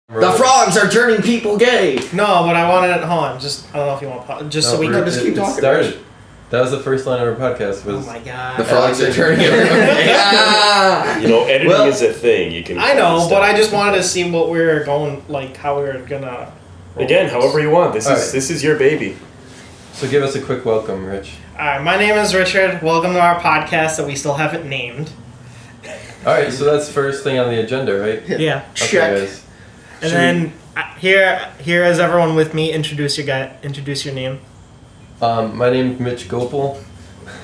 The frogs are turning people gay. No, but I wanted it. Hold on, just I don't know if you want just so we can just keep talking. Started. That was the first line of our podcast. Was, oh my god. The frogs are turning everyone gay. You know, editing is a thing. You can. I know, but I just wanted to see what we were going, like how we were gonna. Again, however you want. This is your baby. So give us a quick welcome, Rich. Alright, my name is Richard. Welcome to our podcast that we still haven't named. Alright, so that's first thing on the agenda, right? Yeah. Check. Okay, guys. And then here is everyone with me. Introduce your name. My name's Mitch Gopal.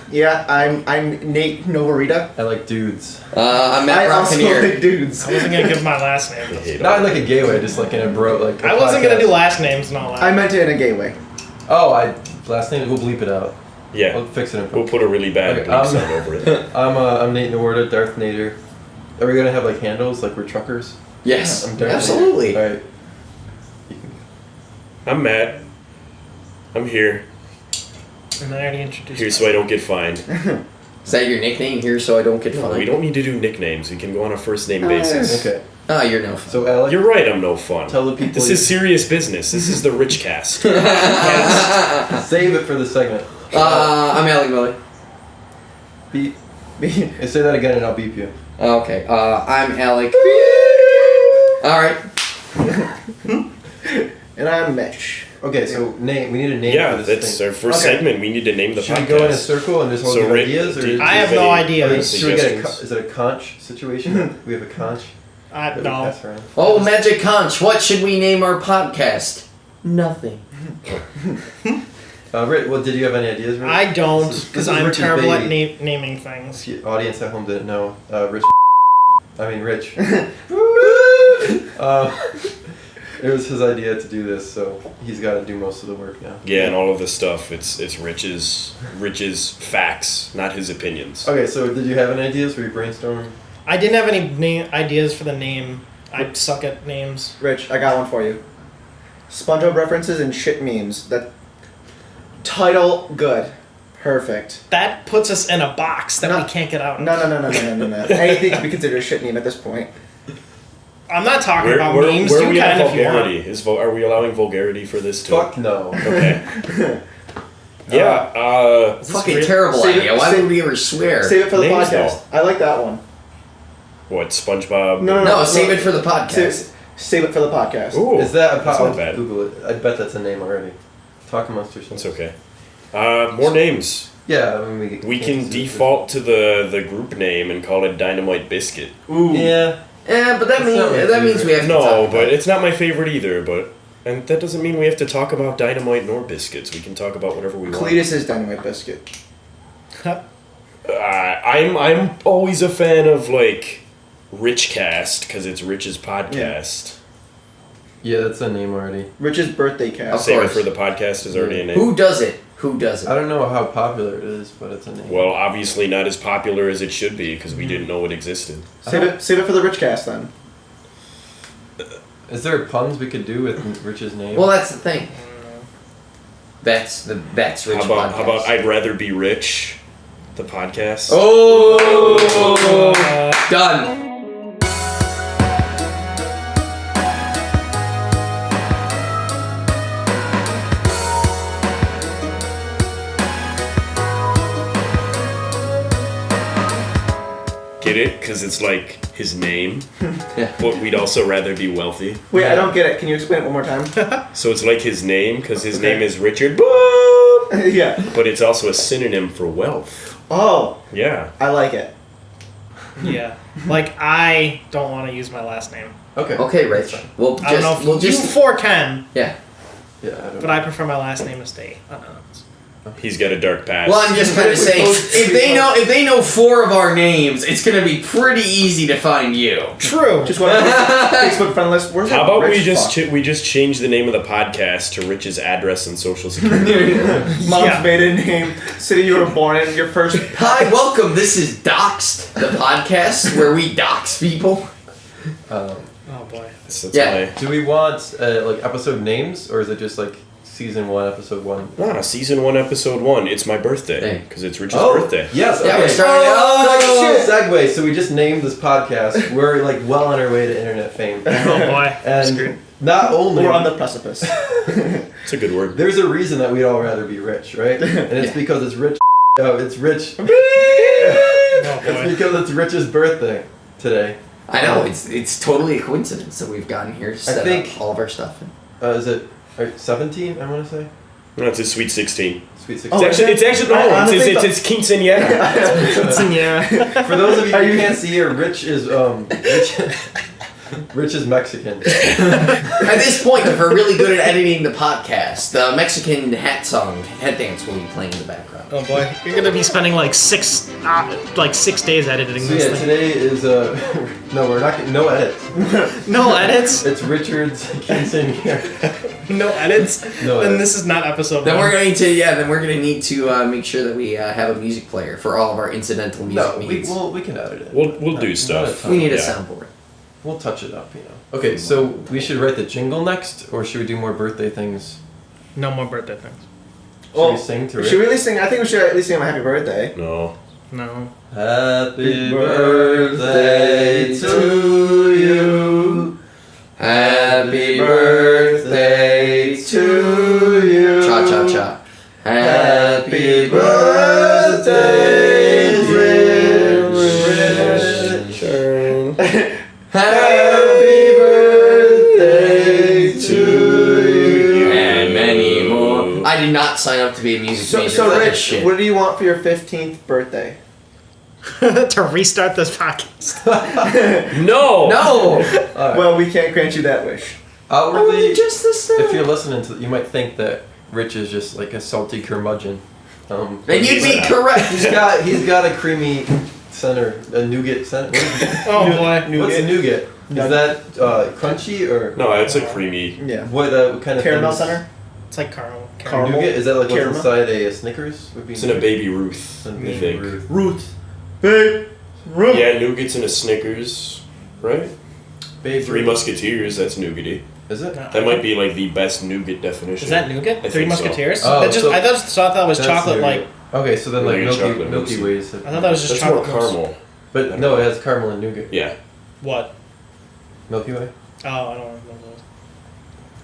Yeah, I'm Nate Novarita. I like dudes. I'm Matt Rocketeer. I like dudes. I wasn't gonna give my last name. Not in like a gay way, just like in a bro like. I wasn't gonna do last names and all that. I meant it in a gay way. Oh, last name. We'll bleep it out. Yeah. We'll fix it. We'll put a really bad bleep sound over it. I'm Nate Novarita, Darth Nader. Are we gonna have like handles like we're truckers? Yes, I'm Darth absolutely. Nader. All right. I'm Matt. I'm here. And I already introduced Here so I don't get fined. Is that your nickname? Here so I don't get fined? We don't need to do nicknames. We can go on a first name basis. Okay. Ah, you're no fun. So Alec, You're right, I'm no fun. Tell the people. This is serious business. This is the Rich Cast. Save it for the segment. I'm Alec Miller. Beep. Say that again and I'll beep you. Okay. I'm Alec. Alright. And I'm Mitch. Okay, so name. We need a name Yeah, for this that's thing. our first segment. We need to name the Should podcast. we go in a circle and just hold So ideas? Or I have no ideas. should we get is it a conch situation? We have a conch? that we no. pass around? Oh, Magic Conch, what should we name our podcast? Nothing. Rick, well, did you have any ideas, Rick? I don't, This because is I'm Rich's terrible at baby. naming things. If the audience at home didn't know, Rich. It was his idea to do this, so he's got to do most of the work now. Yeah, and all of this stuff, it's Rich's facts, not his opinions. Okay, so did you have any ideas? Were you brainstorming? I didn't have any ideas for the name. I suck at names. Rich, I got one for you. SpongeBob references and shit memes. That title, good. Perfect. That puts us in a box that we can't get out of. No. Anything can be considered a shit meme at this point. I'm not talking about memes. Where are You we can on if you want. vulgarity? Are we allowing vulgarity for this too? Fuck no. Okay. Yeah. Fucking terrible idea. Why would we ever swear? Save it for the Names, podcast. I like that one. What, SpongeBob? No, save it for the podcast. Save it for the podcast. Ooh, Is that a that's not I'll bad. Google it. I bet that's a name already. Talk amongst yourselves. It's okay. More names. Yeah, I mean, We can default to the group name and call it Dynamite Biscuit. Ooh. Yeah. Yeah, but that means we have to talk No, about but it. it's not my favorite either. And that doesn't mean we have to talk about Dynamite nor biscuits. We can talk about whatever we want. Cletus is Dynamite Biscuit. I'm always a fan of like Rich Cast because it's Rich's podcast. Yeah, that's a name already. Rich's birthday Of cast. Save it course. for the podcast is already a name. Who does it? I don't know how popular it is, but it's a name. Well, obviously not as popular as it should be because we didn't know it existed. Save it for the Rich cast then. Is there puns we could do with Rich's name? Well, that's the thing. That's Rich How podcast. about I'd Rather Be Rich, the podcast? Oh! Done. Get it? Because it's like his name, Yeah. but we'd also rather be wealthy. Wait, I don't get it. Can you explain it one more time? So it's like his name because his Okay. name is Richard, Boop, Yeah. but it's also a synonym for wealth. Oh, Yeah. I like it. Yeah. Like, I don't want to use my last name. Okay. Okay, Rich. We'll I don't know if you four can, yeah. Yeah, I don't but I prefer my last name to stay anonymous. He's got a dark past. Well, I'm just trying to say, if they know four of our names, it's gonna be pretty easy to find you. True. Just want to Facebook friend list. Where's How that about Rich we just change the name of the podcast to Rich's address and social security? Mom's Yeah. maiden name, city you were born in, your first. Hi, welcome. This is Doxed, the podcast where we dox people. Oh boy. That's Yeah. my... Do we want like episode names, or is it just like season 1, episode 1. Nah, season 1, episode 1. It's my birthday because it's Rich's birthday. Yes. Yeah, Okay. we're starting. Segue. So we just named this podcast. We're like well on our way to internet fame. Oh boy. And not only We're on the precipice. It's a good word. there's a reason that we'd all rather be rich, right? And it's because it's rich. Oh, it's rich. Oh It's boy. because it's Rich's birthday today. I know it's totally a coincidence that we've gotten here to set think- up all of our stuff. Is it 17? I want to say. No, it's a sweet 16. Sweet 16. Oh, It's actually I honestly it's quinceañera. Yeah. For those of you who can't see here, Rich is Rich is Mexican. At this point, if we're really good at editing the podcast, the Mexican hat dance will be playing in the background. Oh boy. You're gonna be spending like 6 days editing So this yeah, thing. today is no, we're not no edits. No edits. It's Richard's quinceañera. No edits. No Then edits. this is not episode Then 1. we're going to need to make sure that we have a music player for all of our incidental music No, needs. we can edit it. We'll do stuff. We need a Yeah. soundboard. We'll touch it up, you know. Okay, so we should write the jingle next, or should we do more birthday things? No more birthday things. Should we sing to Rich? Should we at least sing? I think we should at least sing him a happy birthday. No. No. Happy birthday to you. Happy birthday to you. Cha cha cha. Happy birthday, Rich. Happy birthday to you. And many more. I did not sign up to be a music major So for this Rich, shit. what do you want for your 15th birthday? To restart this podcast. No. No! Alright. Well, we can't grant you that wish. Outwardly, just the stuff. if you're listening to, you might think that Rich is just like a salty curmudgeon. And you'd be correct. He's got a creamy center, a nougat center. What is it? Oh boy. What's a nougat? Is that crunchy or No, it's a creamy. Yeah. what kind of Caramel things? center? It's like caramel. Caramel. Nougat? Is that like what's Caramel? inside a Snickers? Would be It's in a Baby Ruth, in I Baby think. Ruth. Ruth. Babe. Ruth. Yeah, nougat's in a Snickers, right? Baby Three Ruth. Musketeers, that's nougaty. Is it? No. That might be like the best nougat definition. Is that nougat? I Three think so. Musketeers? Oh, That just, so I thought that was That's chocolate, nougat. like. Okay, so then like Like a chocolate Milky mousse. Ways. I thought that was just That's more chocolate mousse. caramel. But no, it has caramel and nougat. Yeah. What? Milky Way. Oh, I don't know.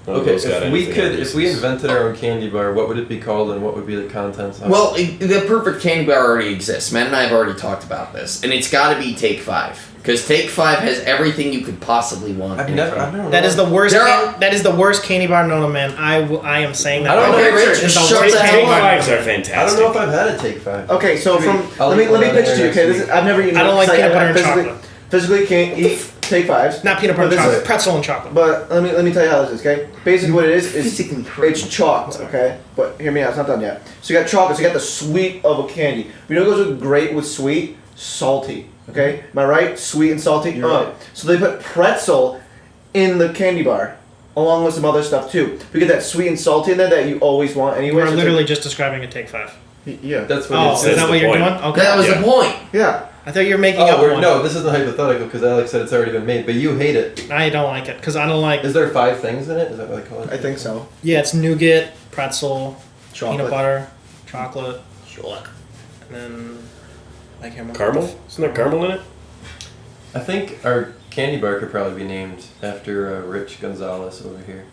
None of Okay, those got if we anything on if we Reese's. invented our own candy bar, what would it be called and what would be the contents of it? Well, the perfect candy bar already exists. Matt and I have already talked about this, and it's got to be Take 5 because Take 5 has everything you could possibly want. I've in never, it. I don't know. That is the worst. There are- That is the worst candy bar known to man. I am saying that. I don't know. Okay, Rich, It's the shut worst the candy hell bar. up. Fives are I don't fantastic. know if I've had a Take 5. Okay, so I'll let leave me one on pitch there to you. next Okay, week. I've never eaten. I don't like because peanut butter and physically- chocolate. Physically can't eat Take 5s. Not peanut butter But and this chocolate. is- Pretzel and chocolate. But let me tell you how this is, okay? Basically what it is Physically it's chocolate, okay? But hear me out, it's not done yet. So you got chocolate, so you got the sweet of a candy. You know what goes great with sweet? Salty, okay? Am I right? Sweet and salty? You're right. So they put pretzel in the candy bar, along with some other stuff too. We get that sweet and salty in there that you always want anyway. We're so it's literally just describing a Take 5. yeah. That's what Oh, it is says. that the what you're point. doing? Okay. That was Yeah. the point. Yeah. I thought you were making up one. No, this isn't hypothetical because Alex said it's already been made, but you hate it. I don't like it because I don't like. Is there 5 things in it? Is that what they call it? I think so. Yeah, it's nougat, pretzel, Chocolate. peanut butter, chocolate, and then like Caramel? Isn't there caramel in it? I think our candy bar could probably be named after Rich Gonzalez over here.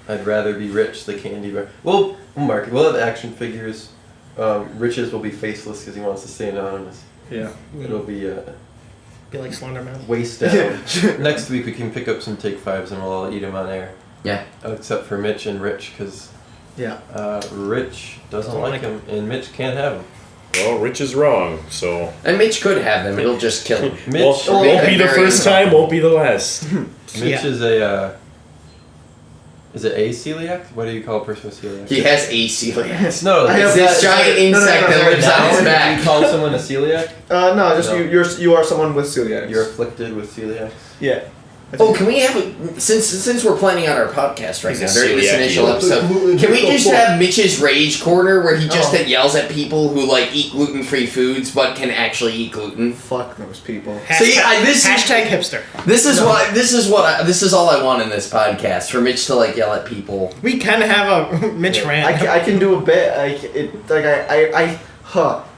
I'd rather be Rich the candy bar. We'll mark it. We'll have action figures. Rich's will be faceless because he wants to stay anonymous. Yeah. It'll be Be like Slenderman. waist down. Next week we can pick up some Take 5s and we'll all eat them on air. Yeah. Except for Mitch and Rich because Yeah. Rich doesn't Don't like like them and Mitch can't have them. Well, Rich is wrong, so. And Mitch could have them. It'll just kill him. Mitch, Well, Make won't it be the very first time, won't be the last. Mitch Yeah. is a. Is it a celiac? What do you call a person with celiac? He has a celiac. No, I it's have this that- giant no, no, no, insect no, that no, lives no, on his Do back. you call someone a celiac? No, just No. you are someone with celiac. You're afflicted with celiac. Yeah. Oh, can we have since we're planning on our podcast right He's now a during this celiac initial eater. episode? Can we just have Mitch's Rage Corner where he just yells at people who like eat gluten-free foods but can actually eat gluten? Fuck those people. Hashtag hipster. This is all I want in this podcast for Mitch to like yell at people. We can have a Mitch rant. I can do a bit. I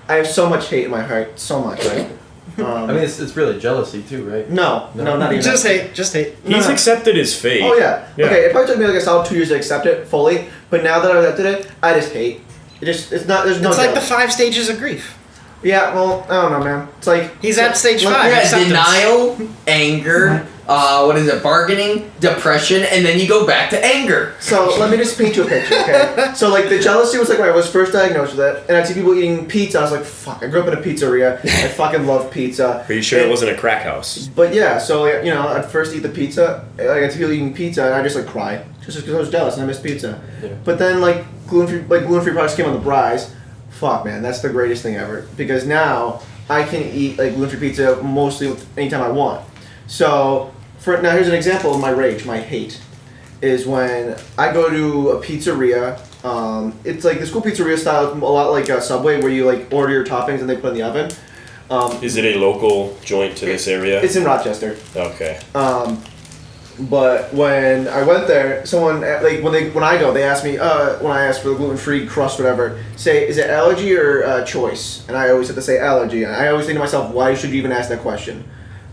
have so much hate in my heart. So much. Right? I mean, it's really jealousy too, right? No, not even. Just hate. He's accepted his fate. Oh yeah. Okay, it probably took me like a solid 2 years to accept it fully, but now that I've accepted it, I just hate. It's not. There's no. It's like the jealousy. 5 stages of grief. Yeah. Well, I don't know, man. It's like He's at stage like, 5. Yeah, acceptance. denial, anger, what is it? Bargaining, depression, and then you go back to anger. So let me just paint you a picture, okay? So like the jealousy was like when I was first diagnosed with it, and I'd see people eating pizza. I was like, fuck. I grew up in a pizzeria. I fucking love pizza. Are you sure it wasn't a crack house? But yeah, so like, you know, I'd first eat the pizza. Like I'd see people eating pizza, and I just like cry, just because I was jealous and I missed pizza. Yeah. But then like gluten-free products came on the rise. Fuck, man, that's the greatest thing ever. Because now I can eat like gluten-free pizza mostly anytime I want. So now here's an example of my rage, my hate, is when I go to a pizzeria. It's like this cool pizzeria style, a lot like Subway, where you like order your toppings and they put in the oven. Is it a local joint to this area? It's in Rochester. Okay. But when I went there, someone like when I go, they ask me when I ask for the gluten-free crust, whatever, say is it allergy or choice? And I always have to say allergy. And I always think to myself, why should you even ask that question?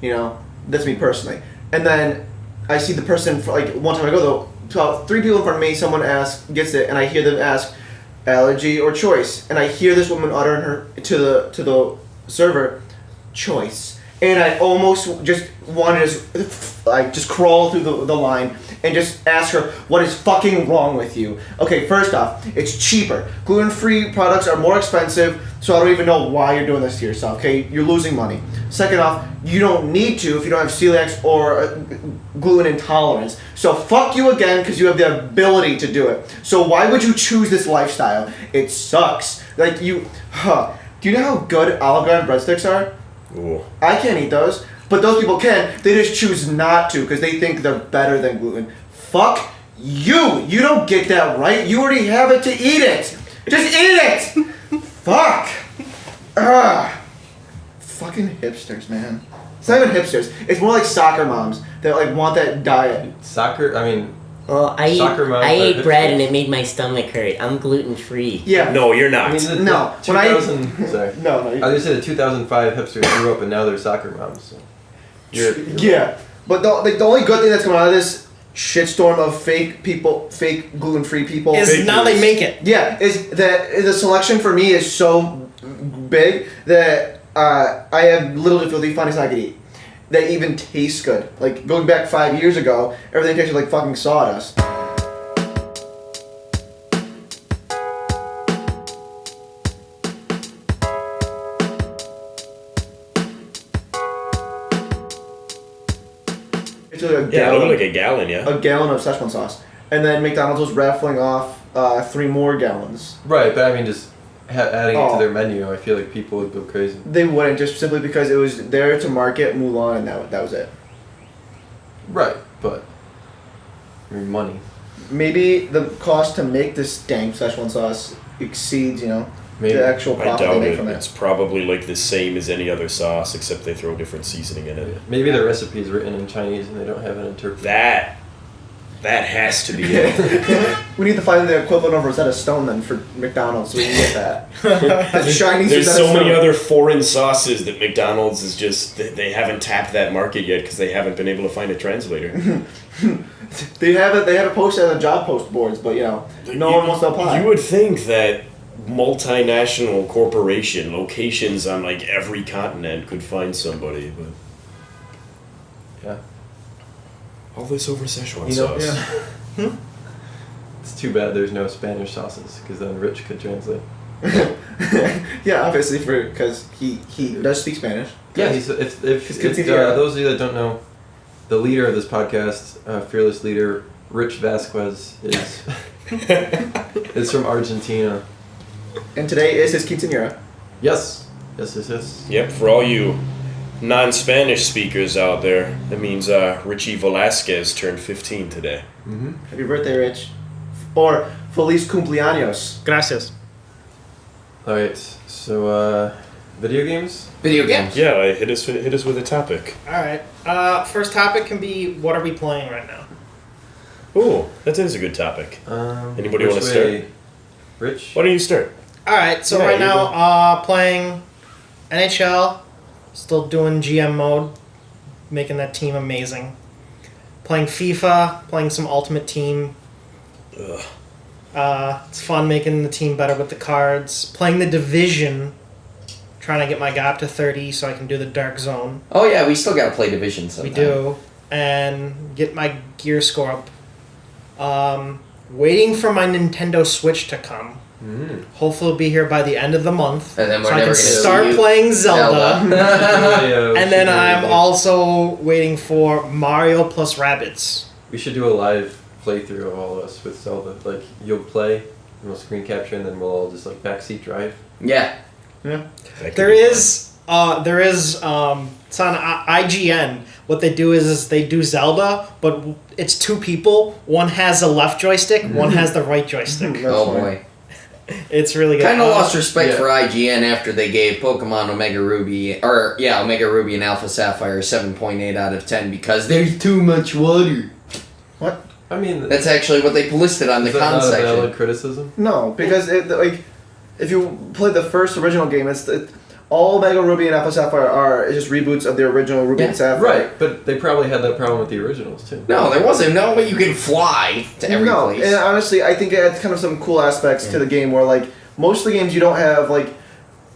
You know, that's me personally. And then I see the person for like one time I go though, about 3 people in front of me, someone gets it, and I hear them ask allergy or choice, and I hear this woman uttering her to the server, choice. And I almost just wanted to just crawl through the line and just ask her, what is fucking wrong with you? Okay, first off, it's cheaper. Gluten-free products are more expensive, so I don't even know why you're doing this to yourself, okay? You're losing money. Second off, you don't need to if you don't have celiac or gluten intolerance. So fuck you again because you have the ability to do it. So why would you choose this lifestyle? It sucks. Like do you know how good Olive Garden breadsticks are? Ooh. I can't eat those, but those people can. They just choose not to because they think they're better than gluten. Fuck you! You don't get that right. You already have it to eat it. Just eat it. Fuck. Fucking hipsters, man. It's not even hipsters. It's more like soccer moms that like want that diet. Soccer. I mean, Well, Soccer moms I are ate bread hipsters. and it made my stomach hurt. I'm gluten free. Yeah. No, you're not. I mean, the No, when I- 2000. Sorry. No. I was gonna say the 2005 hipsters grew up and now they're soccer moms. So. Yeah. But the only good thing that's coming out of this shitstorm of fake people, fake gluten-free people, Is now they make it. yeah, is that the selection for me is so big that I have little difficulty finding something I could eat that even tastes good. Like going back 5 years ago, everything tasted like fucking sawdust. It's like a Yeah, it gallon, looked like a gallon, yeah. a gallon of Szechuan sauce, and then McDonald's was raffling off 3 more gallons. Right, but I mean, just adding it Oh. to their menu, I feel like people would go crazy. They wouldn't, just simply because it was there to market Mulan, and that was it. Right, but your money. Maybe the cost to make this dank Szechuan sauce exceeds, Maybe. the actual I profit they doubt make it. from It's it. probably like the same as any other sauce, except they throw different seasoning in it. Maybe the recipe is written in Chinese and they don't have an interpreter. That has to be it. We need to find the equivalent of Rosetta Stone then for McDonald's so we can get that. The Chinese There's Rosetta so many Stone. other foreign sauces that McDonald's is just they haven't tapped that market yet because they haven't been able to find a translator. They have it posted on the job post boards, but no one wants to apply. You would think that multinational corporation locations on like every continent could find somebody, but Yeah. all this over Szechuan You know, sauce. yeah. It's too bad there's no Spanish sauces, because then Rich could translate. Yeah, obviously because he does speak Spanish. Yeah, if He's quinceañera. those of you that don't know, the leader of this podcast, fearless leader, Rich Vasquez, is from Argentina. And today is his quinceañera. Yes. Yep, for all you non-Spanish speakers out there, that means Richie Velasquez turned 15 today. Happy birthday, Rich. Or Feliz cumpleaños. Gracias. All right. So, video games. Video games. Yeah, hit us with a topic. All right. First topic can be, what are we playing right now? Ooh, that is a good topic. Anybody which wanna start? way? Rich. Why don't you start? All right. So Yeah, right you now, playing NHL. Still doing GM mode, making that team amazing. Playing FIFA, playing some Ultimate Team. Ugh. It's fun making the team better with the cards. Playing the Division, trying to get my guy up to 30 so I can do the Dark Zone. Oh yeah, we still gotta play Division sometime. We do. And get my gear score up. Waiting for my Nintendo Switch to come. Hopefully it'll be here by the end of the month. And then we're so I never can gonna start see you. playing Zelda. And then We I'm should also waiting for Mario plus Rabbids. We should do a live playthrough of all of us with Zelda. Like, you'll play, and we'll screen capture, and then we'll all just like backseat drive. Yeah. There is, it's on IGN. What they do is they do Zelda, but it's two people. One has a left joystick, one has the right joystick. Oh boy. It's really good. Kind of lost respect yeah. for IGN after they gave Pokemon Omega Ruby, Omega Ruby and Alpha Sapphire 7.8 out of 10 because there's too much water. What? I mean, That's actually what they listed on the is that con not a section. valid criticism? No, because if you play the first original game, all Omega Ruby and Alpha Sapphire are just reboots of the original Ruby and Sapphire. Right, but they probably had that problem with the originals too. No, there wasn't. No way you can fly to every No, place. and honestly, I think it adds kind of some cool aspects to the game where, like, most of the games you don't have, like,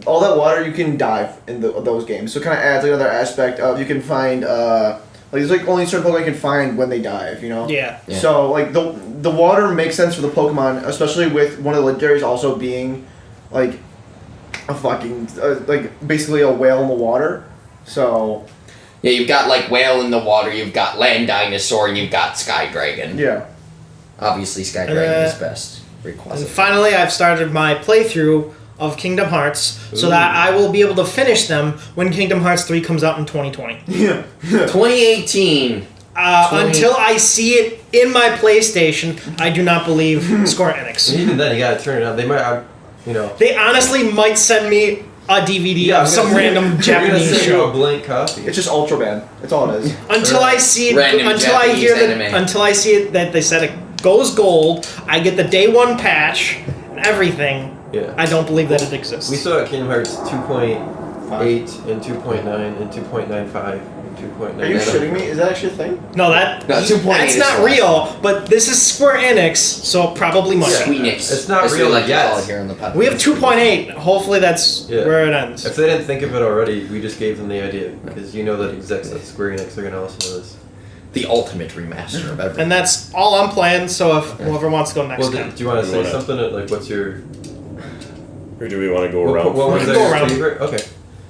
all that water you can dive in those games. So it kind of adds another aspect of you can find, there's, like, only certain Pokemon you can find when they dive, you know? Yeah. Yeah. So, like, the water makes sense for the Pokemon, especially with one of the legendaries also being, like, a fucking, basically a whale in the water. So, Yeah, you've got like whale in the water, you've got land dinosaur, and you've got sky dragon. yeah. Obviously, sky dragon is best. And Requisite. finally, I've started my playthrough of Kingdom Hearts so that I will be able to finish them when Kingdom Hearts 3 comes out in 2020. Yeah. 2018. Until I see it in my PlayStation, I do not believe Square Enix. And even then, you gotta turn it on. They might, They honestly might send me a DVD of some random Japanese send you show. a blank copy. It's just Ultra Band. That's all it is. Until I see it, Random until I Japanese hear that, anime. until I see it that they said it goes gold, I get the day one patch and everything. Yeah. I don't believe that it exists. We saw Kingdom Hearts 2.8 and 2.9 and 2.95 and 2.9. Are you shitting me? Is that actually a thing? No, that No, 2.8 that's is not the last real. But this is Square Enix, so probably money. Squeenix. It's not as we real like yet. to call it here on the podcast. We have 2.8. Hopefully that's Yeah. where it ends. If they didn't think of it already, we just gave them the idea because you know that execs at Square Enix are gonna listen to this. The ultimate remaster of everything. And that's all I'm playing. So if whoever wants to go next, Well, can. do you want to say wanna- something? Like, what's your? Or do we want to go What around? was can your go around. favorite? Okay.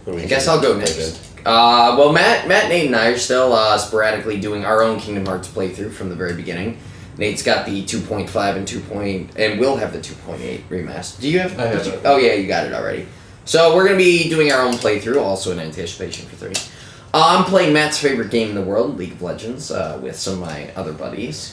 I guess I'll go next. Well, Matt, Nate, and I are still sporadically doing our own Kingdom Hearts playthrough from the very beginning. Nate's got the 2.5 and 2. And we'll have the 2.8 remaster. Do you have? I have did you- it. Oh yeah, you got it already. So we're gonna be doing our own playthrough, also in anticipation for 3. I'm playing Matt's favorite game in the world, League of Legends, with some of my other buddies.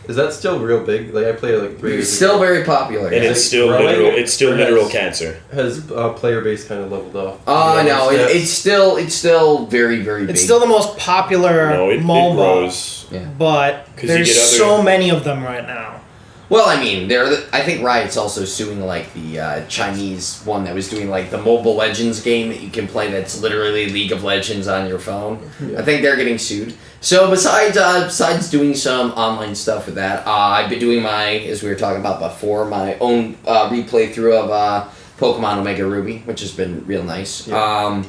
Is that still real big? Like I played it like 3 years It's still ago. very popular. And it's still growing, literal. It's still or literal has- cancer. Has player base kind of leveled off? No, Yeah. it's still very, very big. It's still the most popular No, it MOBA, grows. Yeah. but 'Cause you there's get other- so many of them right now. Well, I mean, I think Riot's also suing like the Chinese one that was doing like the Mobile Legends game that you can play. That's literally League of Legends on your phone. Yeah. I think they're getting sued. So besides doing some online stuff with that, I've been doing as we were talking about before, my own replay through of Pokemon Omega Ruby, which has been real nice. Yeah.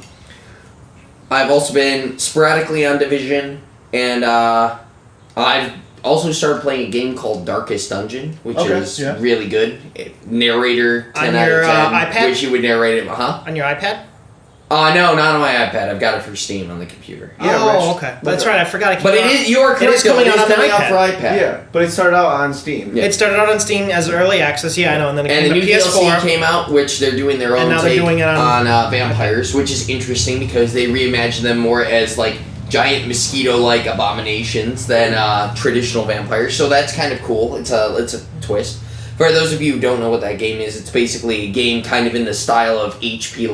I've also been sporadically on Division, and I've also started playing a game called Darkest Dungeon, which Okay, is yeah. really good. Narrator 10 On out your, of 10. iPad? Wish you would narrate it, huh? On your iPad? No, not on my iPad. I've got it for Steam on the computer. Yeah, Rich. Okay. That's right. I forgot it came But out. it is. You are correct. It is coming out on the coming out for iPad. iPad. Yeah, but it started out on Steam. Yeah. It started out on Steam as early access. Yeah, I know. And then it And came the to new PS4. DLC came out, which they're doing their And own now they're take doing it on vampires, which is interesting because they reimagine them more as like giant mosquito-like abominations than traditional vampires. So that's kind of cool. It's a twist. For those of you who don't know what that game is, it's basically a game kind of in the style of H.P.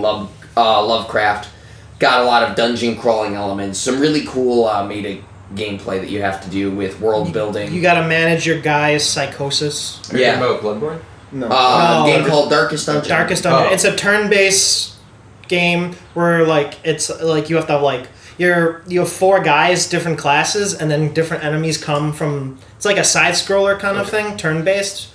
Lovecraft. Got a lot of dungeon crawling elements, some really cool meta gameplay that you have to do with world building. You got to manage your guy's psychosis. Are you Yeah. talking about Bloodborne? No. No, Game called Darkest Dungeon. Darkest Dungeon. Oh. It's a turn-based game where like it's like you have to like you have 4 guys, different classes, and then different enemies come from. It's like a side scroller kind of thing, turn-based.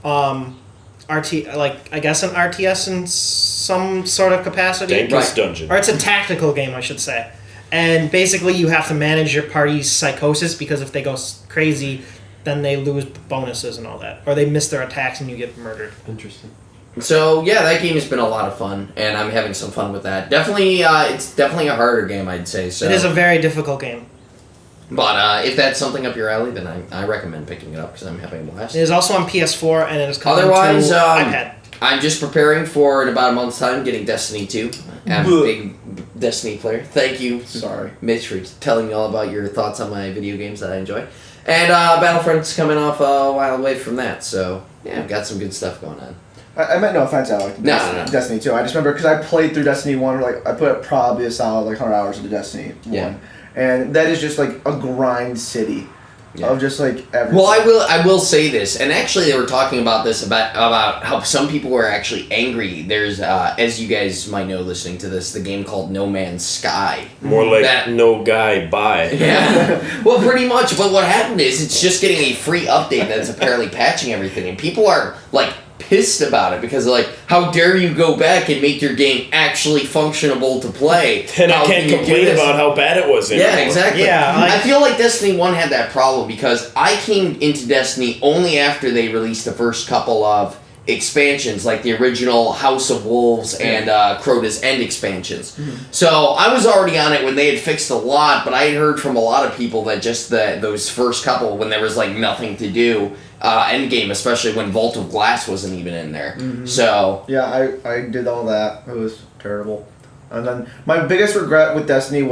I guess an RTS in some sort of capacity. Dangerous Dungeon. Or it's a tactical game, I should say. And basically, you have to manage your party's psychosis because if they go crazy, then they lose bonuses and all that, or they miss their attacks and you get murdered. Interesting. So yeah, that game has been a lot of fun, and I'm having some fun with that. Definitely, it's definitely a harder game, I'd say. So. It is a very difficult game. But if that's something up your alley, then I recommend picking it up because I'm having a blast. It is also on PS4 and it is coming Otherwise, to iPad. I'm just preparing for in about a month's time getting Destiny 2. I'm a big Destiny player. Thank you, Sorry. Mitch, for telling me all about your thoughts on my video games that I enjoy. And Battlefront's coming off a while away from that, so yeah, I've got some good stuff going on. I meant no offense, Alec. No. Destiny 2. I just remember because I played through Destiny 1, like I put probably a solid 100 hours into Destiny 1. Yeah. And that is just like a grind city of just like everything. Well, I will say this, and actually they were talking about this about how some people were actually angry. There's as you guys might know, listening to this, the game called No Man's Sky. More like That- no guy buy. Yeah, well, pretty much. But what happened is it's just getting a free update that's apparently patching everything, and people are like pissed about it because like, how dare you go back and make your game actually functionable to play? And I How can't can you do complain this? about how bad it was anymore. Yeah, exactly. Yeah, like- I feel like Destiny 1 had that problem because I came into Destiny only after they released the first couple of expansions, like the original House of Wolves and Crota's End expansions. So I was already on it when they had fixed a lot, but I had heard from a lot of people that just those first couple, when there was like nothing to do, endgame, especially when Vault of Glass wasn't even in there. So Yeah, I did all that. It was terrible. And then my biggest regret with Destiny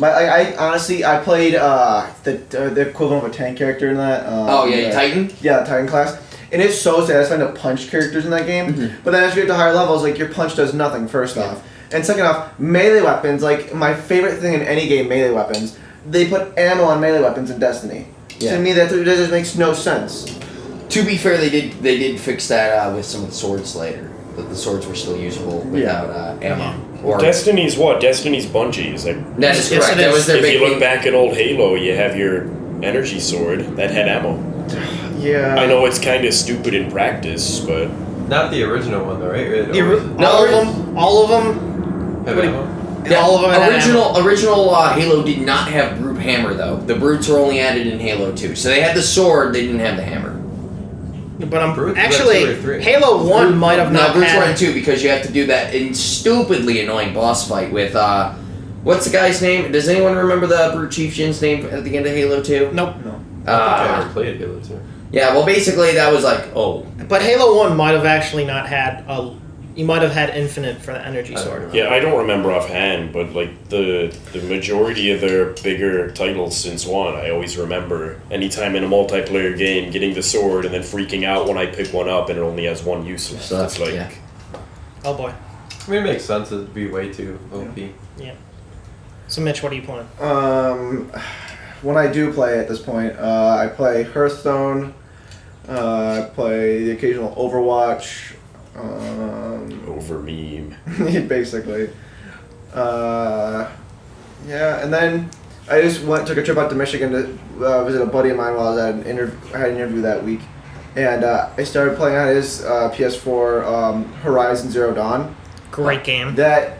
I honestly I played the equivalent of a tank character in that. Titan. Yeah, Titan class. And it's so satisfying to punch characters in that game. But then as you get to higher levels, like your punch does nothing, first off. And second off, melee weapons, like my favorite thing in any game, melee weapons, they put ammo on melee weapons in Destiny. Yeah. To me, that just makes no sense. To be fair, they did fix that with some of the swords later. That the swords were still usable without ammo. Or Destiny's what? Destiny's Bungie. Is like, that is Yes, correct. it That is. was their if big you look thing. back at old Halo, you have your energy sword that had ammo. Yeah. I know it's kind of stupid in practice, but Not the original one though, right? All of them. Have ammo? Yeah, all of them had ammo. original Halo did not have brute hammer though. The brutes were only added in Halo 2. So they had the sword, they didn't have the hammer. But I'm Brute? actually That's 2 or 3. Halo 1 might have No, not brutes were in had. 2 because you have to do that stupidly annoying boss fight with what's the guy's name? Does anyone remember the brute chieftain's name at the end of Halo 2? Nope. No. I never played Halo 2. Yeah, well basically that was like, But Halo 1 might have actually not had you might have had infinite for the energy sword. yeah, I don't remember offhand. But like the majority of their bigger titles since 1, I always remember anytime in a multiplayer game getting the sword and then freaking out when I pick one up and it only has one use. So It's like yeah. Oh boy. I mean, it makes sense. It'd be way too OP. So Mitch, what are you playing? When I do play at this point, I play Hearthstone. I play the occasional Overwatch. over meme. Basically. And then I just took a trip out to Michigan to visit a buddy of mine while I was at I had an interview that week. And I started playing on his PS4 Horizon Zero Dawn. Great game. That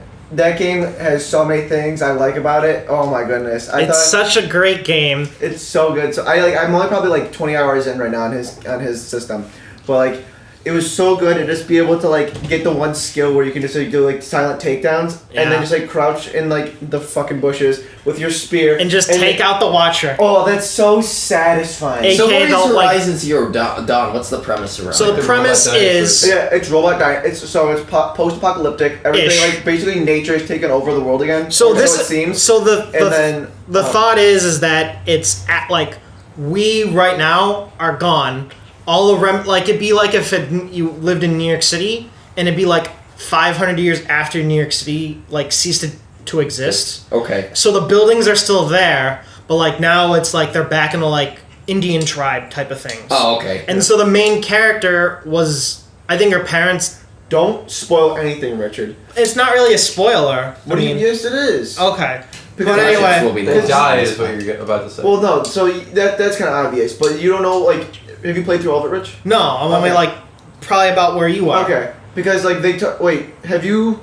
game has so many things I like about it. Oh my goodness! It's such a great game. It's so good. So I'm only probably like 20 hours in right now on his system, but like it was so good to just be able to like get the one skill where you can just like do like silent takedowns and then just like crouch in like the fucking bushes with your spear and just take out the Watcher. Oh, that's so satisfying. So what AK is don't, like- Horizon Zero Dawn? What's the premise around So it? the premise is Yeah, it's robot it's post-apocalyptic. Everything Ish. like basically nature is taking over the world again. so or this so it seems. so the And then the thought is that it's at like we right now are gone. All the like it'd be like if you lived in New York City and it'd be like 500 years after New York City like ceased to exist. Okay. So the buildings are still there, but like now it's like they're back into like Indian tribe type of things. Oh, okay. And so the main character was, I think her parents. Don't spoil anything, Richard. It's not really a spoiler. What do you? Yes, it is. Okay. Because But Conscience will anyway, be They lost. die is what you're about to say. Well, no. So that's kind of obvious, but you don't know. Like, have you played through all of it, Rich? no, I'm only Okay. like probably about where you are. Okay, because like wait, have you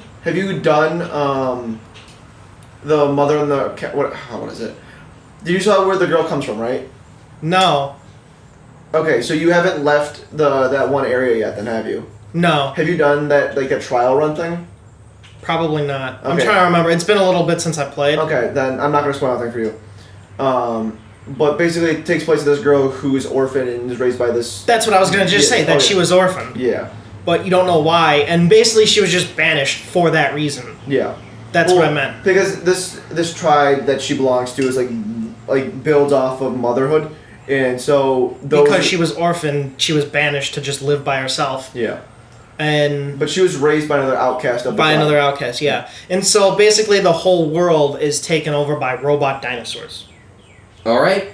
done the mother and the what is it? You saw where the girl comes from, right? No, Okay, so you haven't left that one area yet, then have you? no, Have you done that like a trial run thing? probably not. I'm Okay. trying to remember. It's been a little bit since I played. Okay, then I'm not gonna spoil anything for you. But basically, it takes place with this girl who is orphaned and is raised by this. That's what I was gonna just Yeah, say. That oh, she yeah. was orphaned, Yeah, but you don't know why. And basically, she was just banished for that reason. yeah. That's Well, what I meant. Because this tribe that she belongs to is like builds off of motherhood, and so those Because she was orphaned, she was banished to just live by herself. yeah. And But she was raised by another outcast of the by tribe. another outcast, yeah. And so basically, the whole world is taken over by robot dinosaurs. All right.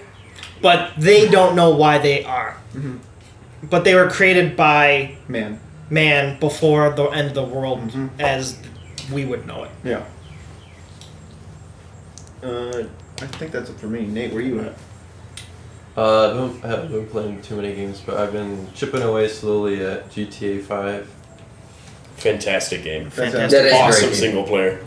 But they don't know why they are. Mm-hmm. But they were created by man. man before the end of the world Mm-hmm. as we would know it. Yeah. I think that's it for me. Nate, where you at? I haven't been playing too many games, but I've been chipping away slowly at GTA 5. Fantastic game. Fantastic. That is Awesome great. single player.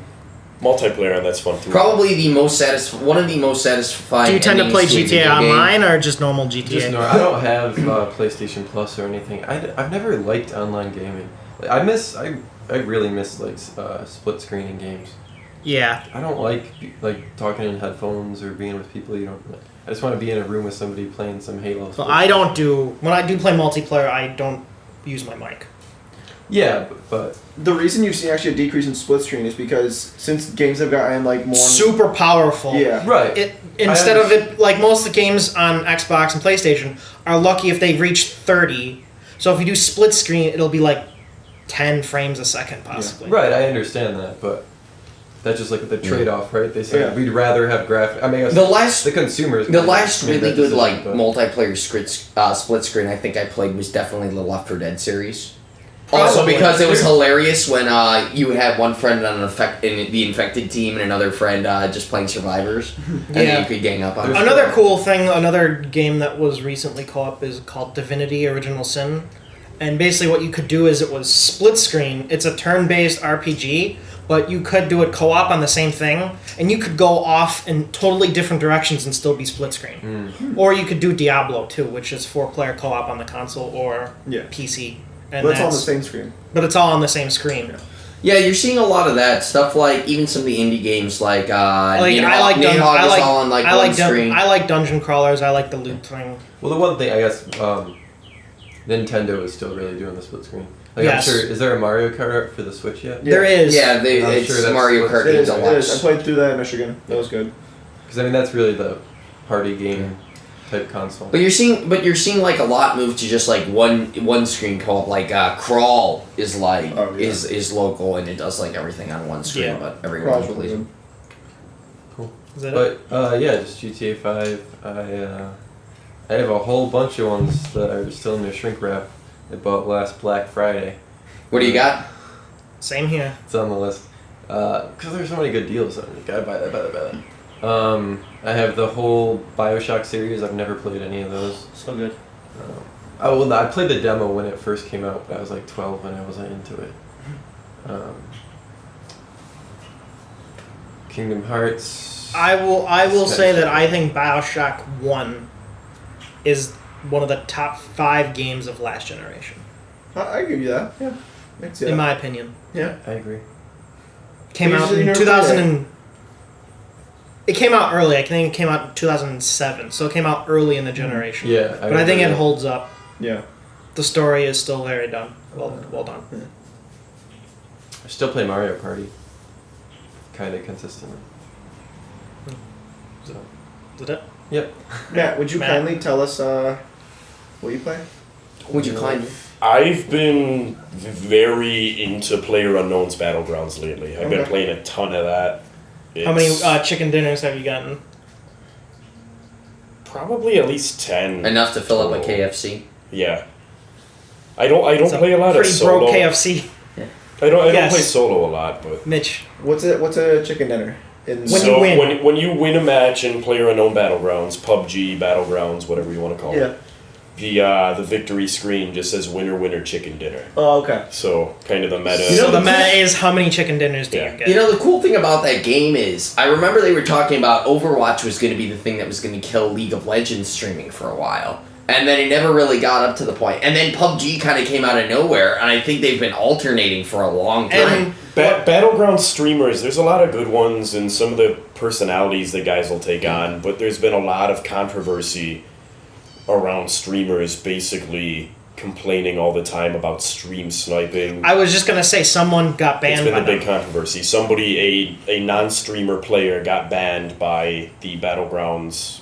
Multiplayer on that's fun too. Probably the most one of the most satisfying. Do you tend to play endings a GTA video game. Online or just normal GTA? Just I don't have PlayStation Plus or anything. I've never liked online gaming. Like, I really miss like split screening games. Yeah. I don't like talking in headphones or being with people you don't. I just want to be in a room with somebody playing some Halo. So I don't do... When I do play multiplayer, I don't use my mic. Yeah, but The reason you've seen actually a decrease in split screen is because since games have gotten like more Super powerful. yeah. right. Instead of it, like most of the games on Xbox and PlayStation are lucky if they reach 30. So if you do split screen, it'll be like 10 frames a second, possibly. Right, I understand that, but that's just like the trade-off, right? They say Yeah. we'd rather have graphic. I mean, I guess The consumers. The last made really that good decision, like but- multiplayer split screen I think I played was definitely the Left 4 Dead series. Also Probably. because it was hilarious when you had one friend on the infected team and another friend just playing survivors, and then Yeah. you could gang up on them. Another cool thing, another game that was recently co-op is called Divinity Original Sin. And basically what you could do is it was split screen. It's a turn-based RPG, but you could do it co-op on the same thing, and you could go off in totally different directions and still be split screen. Or you could do Diablo 2, which is 4-player co-op on the console or Yeah. PC. And But it's all on the that's- same screen. But it's all on the same screen. Yeah, you're seeing a lot of that stuff. Like even some of the indie games, like I like Nidhogg is all on like one screen. I like dungeon crawlers. I like the loot thing. Well, the one thing I guess Nintendo is still really doing the split screen. Like, Yes. I'm sure. Is there a Mario Kart for the Switch yet? There is. Yeah, I'm it's sure that's Mario what- Kart It is. I Deluxe. played through that in Michigan. That was good. Because I mean that's really the party game type console. But you're seeing like a lot move to just like one screen co-op. Like Crawl is like Oh, yeah. is local and it does like everything on one screen, Yeah. but everyone Crawl's plays really it. good. Is that it? But yeah, just GTA 5. I have a whole bunch of ones that are still in their shrink wrap. I bought last Black Friday. What do you got? Same here. It's on the list. Because there's so many good deals. I'm like, gotta buy that. I have the whole Bioshock series. I've never played any of those. So good. I played the demo when it first came out, but I was like 12 and I wasn't into it. Kingdom Hearts. I will say that I think BioShock 1 is one of the top 5 games of last generation. I give you that. Yeah. Makes in my opinion. Yeah. I agree. Came You out said you in never 2000 played it. and... It came out early. I think it came out in 2007, so it came out early in the generation. Yeah. But I think agree. it holds up. Yeah. The story is still very done. Well done. I still play Mario Party. Kind of consistently. So. Did it? Yep. Matt, would you Matt. kindly tell us what you play? Would you climb? I've been very into PlayerUnknown's Battlegrounds lately. I've been Okay. playing a ton of that. How many It's chicken dinners have you gotten? probably at least 10. Enough to fill up a total. KFC. Yeah. I don't It's a play a lot of pretty solo. broke KFC. I don't Yes. play solo a lot, but Mitch. What's a chicken dinner? In When so you win. when you win a match in PlayerUnknown Battlegrounds, PUBG Battlegrounds, whatever you want to call Yeah. it, the victory screen just says winner winner chicken dinner. Oh, okay. So kind of the meta. You So know, the the meta is how many chicken dinners do Yeah. you get? You know, the cool thing about that game is, I remember they were talking about Overwatch was going to be the thing that was going to kill League of Legends streaming for a while. And then it never really got up to the point. And then PUBG kind of came out of nowhere, and I think they've been alternating for a long time. And Battleground streamers, there's a lot of good ones and some of the personalities that guys will take on, but there's been a lot of controversy around streamers basically complaining all the time about stream sniping. I was just gonna say someone got It's banned been by a big them. controversy. Somebody, a non-streamer player, got banned by the Battlegrounds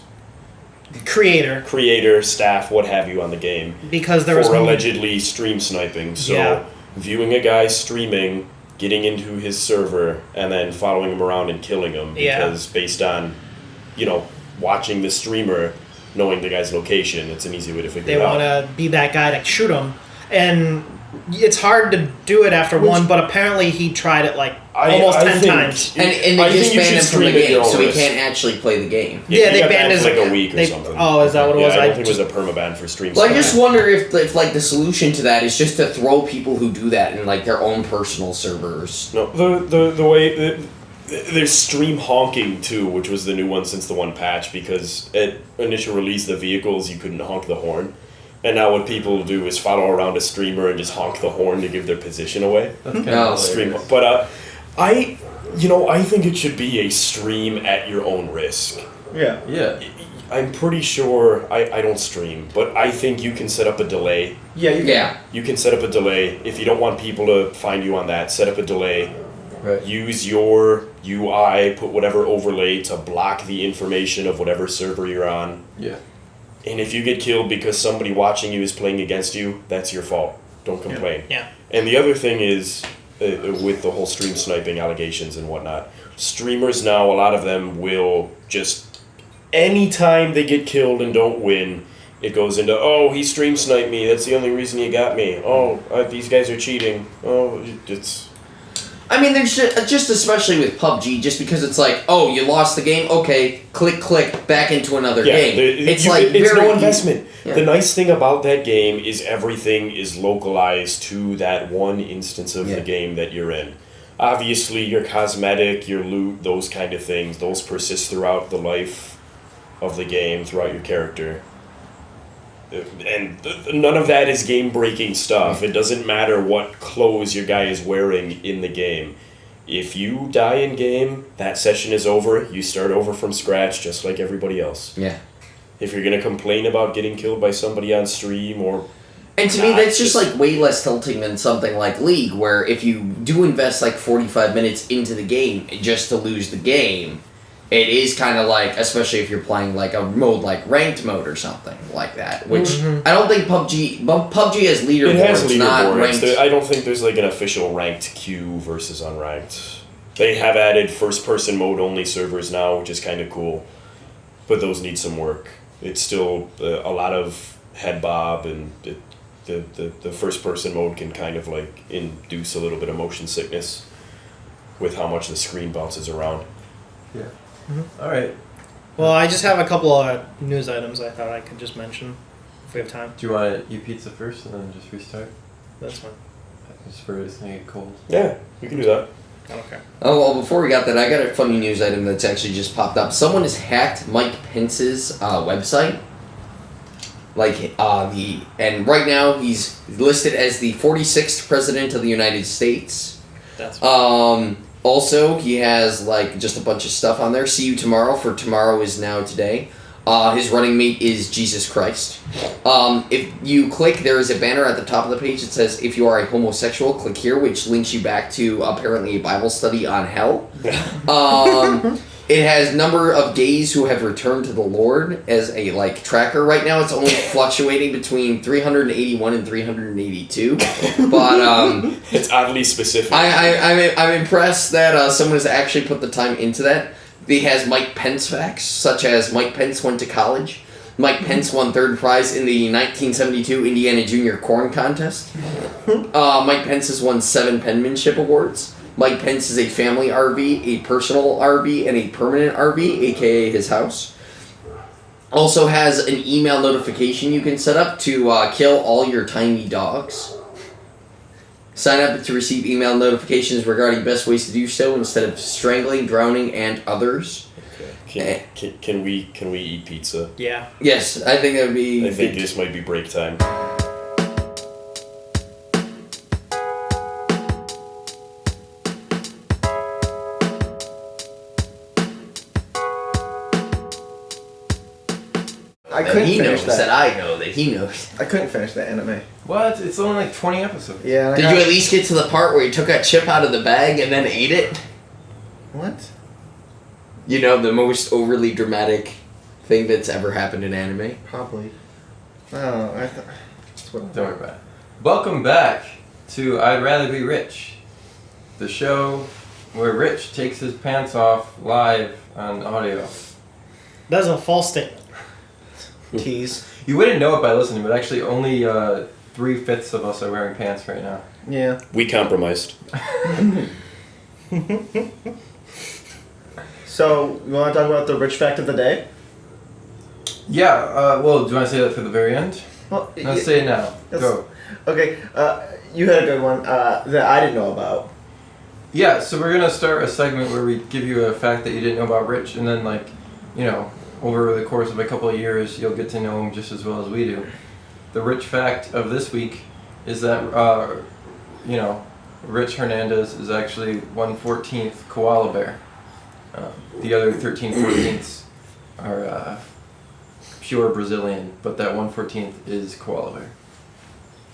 creator, staff, what have you, on the game Because there for was allegedly stream sniping. So Yeah. viewing a guy streaming, getting into his server, and then following him around and killing him Yeah. because based on, watching the streamer, knowing the guy's location, it's an easy way to figure they it out. want to be that guy to shoot him, and it's hard to do it after one. But apparently he tried it like almost I 10 think- times. And they I just think you banned should him from the stream at your game, own so he risk. can't actually play the game. Yeah, they got banned for his like a account. week or They- something. oh, is that what it was? Yeah, I I don't think it was a permaban for stream Well, I sniping. just wonder if like the solution to that is just to throw people who do that in like their own personal servers. No, the way there's stream honking too, which was the new one since the one patch, because at initial release the vehicles you couldn't honk the horn, and now what people do is follow around a streamer and just honk the horn to give their position away. That's kind No. of Stream, but I think it should be a stream at your own risk. Yeah. Yeah. I'm pretty sure I don't stream, but I think you can set up a delay. Yeah. You can. Yeah. You can set up a delay if you don't want people to find you on that. Set up a delay. Right. Use your UI, put whatever overlay to block the information of whatever server you're on. Yeah. And if you get killed because somebody watching you is playing against you, that's your fault. Don't complain. Yeah. And the other thing is, with the whole stream sniping allegations and whatnot, streamers now, a lot of them will just, anytime they get killed and don't win, it goes into, oh, he stream sniped me, that's the only reason he got me. Oh, these guys are cheating. Oh, it's... I mean, there's just especially with PUBG, just because it's like, oh, you lost the game, okay, click, back into another game. It's it's very no investment. Yeah. The nice thing about that game is everything is localized to that one instance of Yeah. the game that you're in. Obviously, your cosmetic, your loot, those kind of things, those persist throughout the life of the game, throughout your character. And none of that is game-breaking stuff. It doesn't matter what clothes your guy is wearing in the game. If you die in game, that session is over. You start over from scratch, just like everybody else. Yeah. If you're gonna complain about getting killed by somebody on stream or And to me, Nah, that's it's just like way less tilting than something like League, where if you do invest like 45 minutes into the game just to lose the game, it is kind of like, especially if you're playing like a mode like ranked mode or something like that, which I don't think PUBG has leaderboards, it has not leaderboards. ranked. I don't think there's like an official ranked queue versus unranked. They have added first-person mode only servers now, which is kind of cool, but those need some work. It's still a lot of head bob, and the first-person mode can kind of like induce a little bit of motion sickness with how much the screen bounces around. Yeah. All right. Well, I just have a couple of news items I thought I could just mention if we have time. Do you want to eat pizza first and then just restart? That's fine. Just for it's gonna get cold. Yeah, we can do that. Okay. Oh, well, before we got that, I got a funny news item that's actually just popped up. Someone has hacked Mike Pence's website. and right now he's listed as the 46th president of the United States. That's Also, he has just a bunch of stuff on there. See you tomorrow, for tomorrow is now today. His running mate is Jesus Christ. If you click, there is a banner at the top of the page that says, if you are a homosexual, click here, which links you back to apparently a Bible study on hell. It has number of gays who have returned to the Lord as a tracker. Right now it's only fluctuating between 381 and 382. But It's oddly specific. I'm impressed that someone has actually put the time into that. He has Mike Pence facts, such as Mike Pence went to college. Mike Pence won third prize in the 1972 Indiana Junior Corn Contest. Mike Pence has won 7 penmanship awards. Mike Pence is a family RV, a personal RV, and a permanent RV, aka his house. Also has an email notification you can set up to kill all your tiny dogs. Sign up to receive email notifications regarding best ways to do so instead of strangling, drowning, and others. Okay. Can we eat pizza? Yeah. Yes, I think that would be... I think this might be break time. I that couldn't he finish knows that. I know that he knows. I couldn't finish that anime. What? It's only like 20 episodes. Yeah. and I Did got- you at least get to the part where he took a chip out of the bag and then ate it? What? You know, the most overly dramatic thing that's ever happened in anime? Probably. Oh, I thought. Don't worry about it. Welcome back to I'd Rather Be Rich, the show where Rich takes his pants off live on audio. That's a false statement. Tease. You wouldn't know it by listening, but actually only 3/5 of us are wearing pants right now. Yeah. We compromised. So, you want to talk about the rich fact of the day? Yeah, well, do you want to say that for the very end? Well, Let's say it now. Let's- Go. Okay, you had a good one that I didn't know about. Yeah, so we're going to start a segment where we give you a fact that you didn't know about Rich, and then, over the course of a couple of years, you'll get to know him just as well as we do. The Rich fact of this week is that, Rich Hernandez is actually 1/14th koala bear. The other 13/14ths are pure Brazilian, but that 1/14th is koala bear.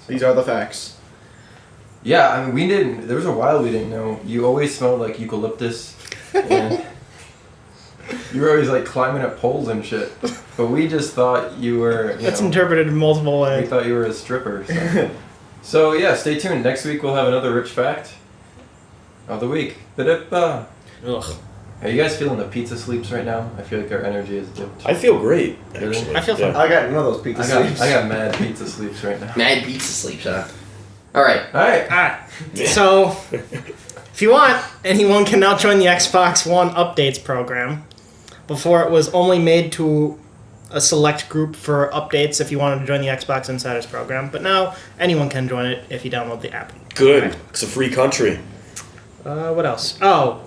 These are the facts. Yeah, I mean, there was a while we didn't know. You always smelled like eucalyptus, and you were always climbing up poles and shit. But we just thought you were, That's interpreted in multiple we ways. thought you were a stripper. So yeah, stay tuned. Next week we'll have another rich fact of the week. Ba-da-ba. Ugh. Are you guys feeling the pizza sleeps right now? I feel like our energy is dipped. I feel great, Really? actually. I feel fine. I got none of those pizza sleeps. I got mad pizza sleeps right now. Mad pizza sleeps, huh? Alright. Alright. Alright. So, if you want, anyone can now join the Xbox One Updates program. Before, it was only made to a select group for updates if you wanted to join the Xbox Insiders program. But now, anyone can join it if you download the app. Good. It's a free country. What else? Oh,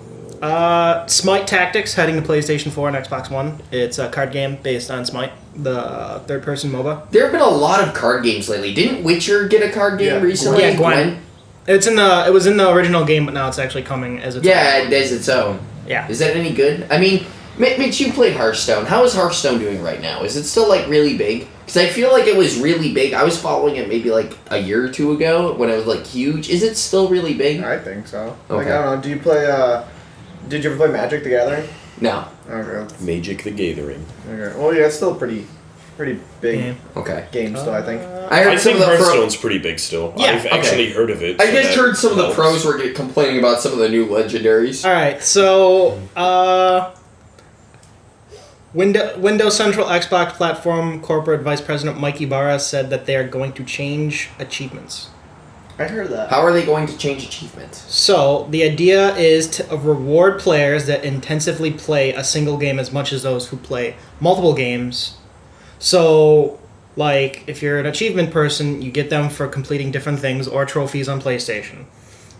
Smite Tactics heading to PlayStation 4 and Xbox One. It's a card game based on Smite, the third-person MOBA. There have been a lot of card games lately. Didn't Witcher get a card game Yeah. recently? Yeah, Gwen. It was in the original game, but now it's actually coming as its Yeah, own. it is its own. Yeah. Is that any good? I mean, Mitch, you played Hearthstone. How is Hearthstone doing right now? Is it still really big? Because I feel like it was really big. I was following it maybe a year or two ago when it was huge. Is it still really big? I think so. Okay. I don't know. Do you play? Did you ever play Magic the Gathering? No. Okay. Magic the Gathering. Okay. Well, yeah, it's still pretty big Yeah. Okay. game still. I think. I heard I some think of the Hearthstone's pretty big still. Yeah, I've actually heard of it. I so just that heard some of the helps. pros were complaining about some of the new legendaries. All right, so Windows Central Xbox Platform Corporate Vice President Mike Ibarra said that they are going to change achievements. I heard that. How are they going to change achievements? So the idea is to reward players that intensively play a single game as much as those who play multiple games. So, if you're an achievement person, you get them for completing different things or trophies on PlayStation.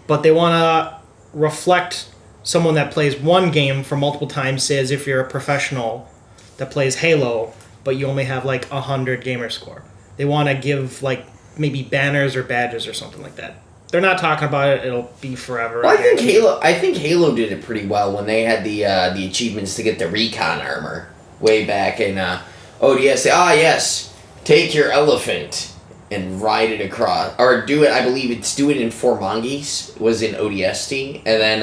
But they want to reflect someone that plays one game for multiple times, say as if you're a professional that plays Halo, but you only have 100 gamer score. they want to give like maybe banners or badges or something like that. They're not talking about it. It'll be forever. Well, I think Halo did it pretty well when they had the achievements to get the recon armor way back in ODS. Yes, take your elephant and ride it across, or do it. I believe it's do it in Four Mongeese was in ODST, and then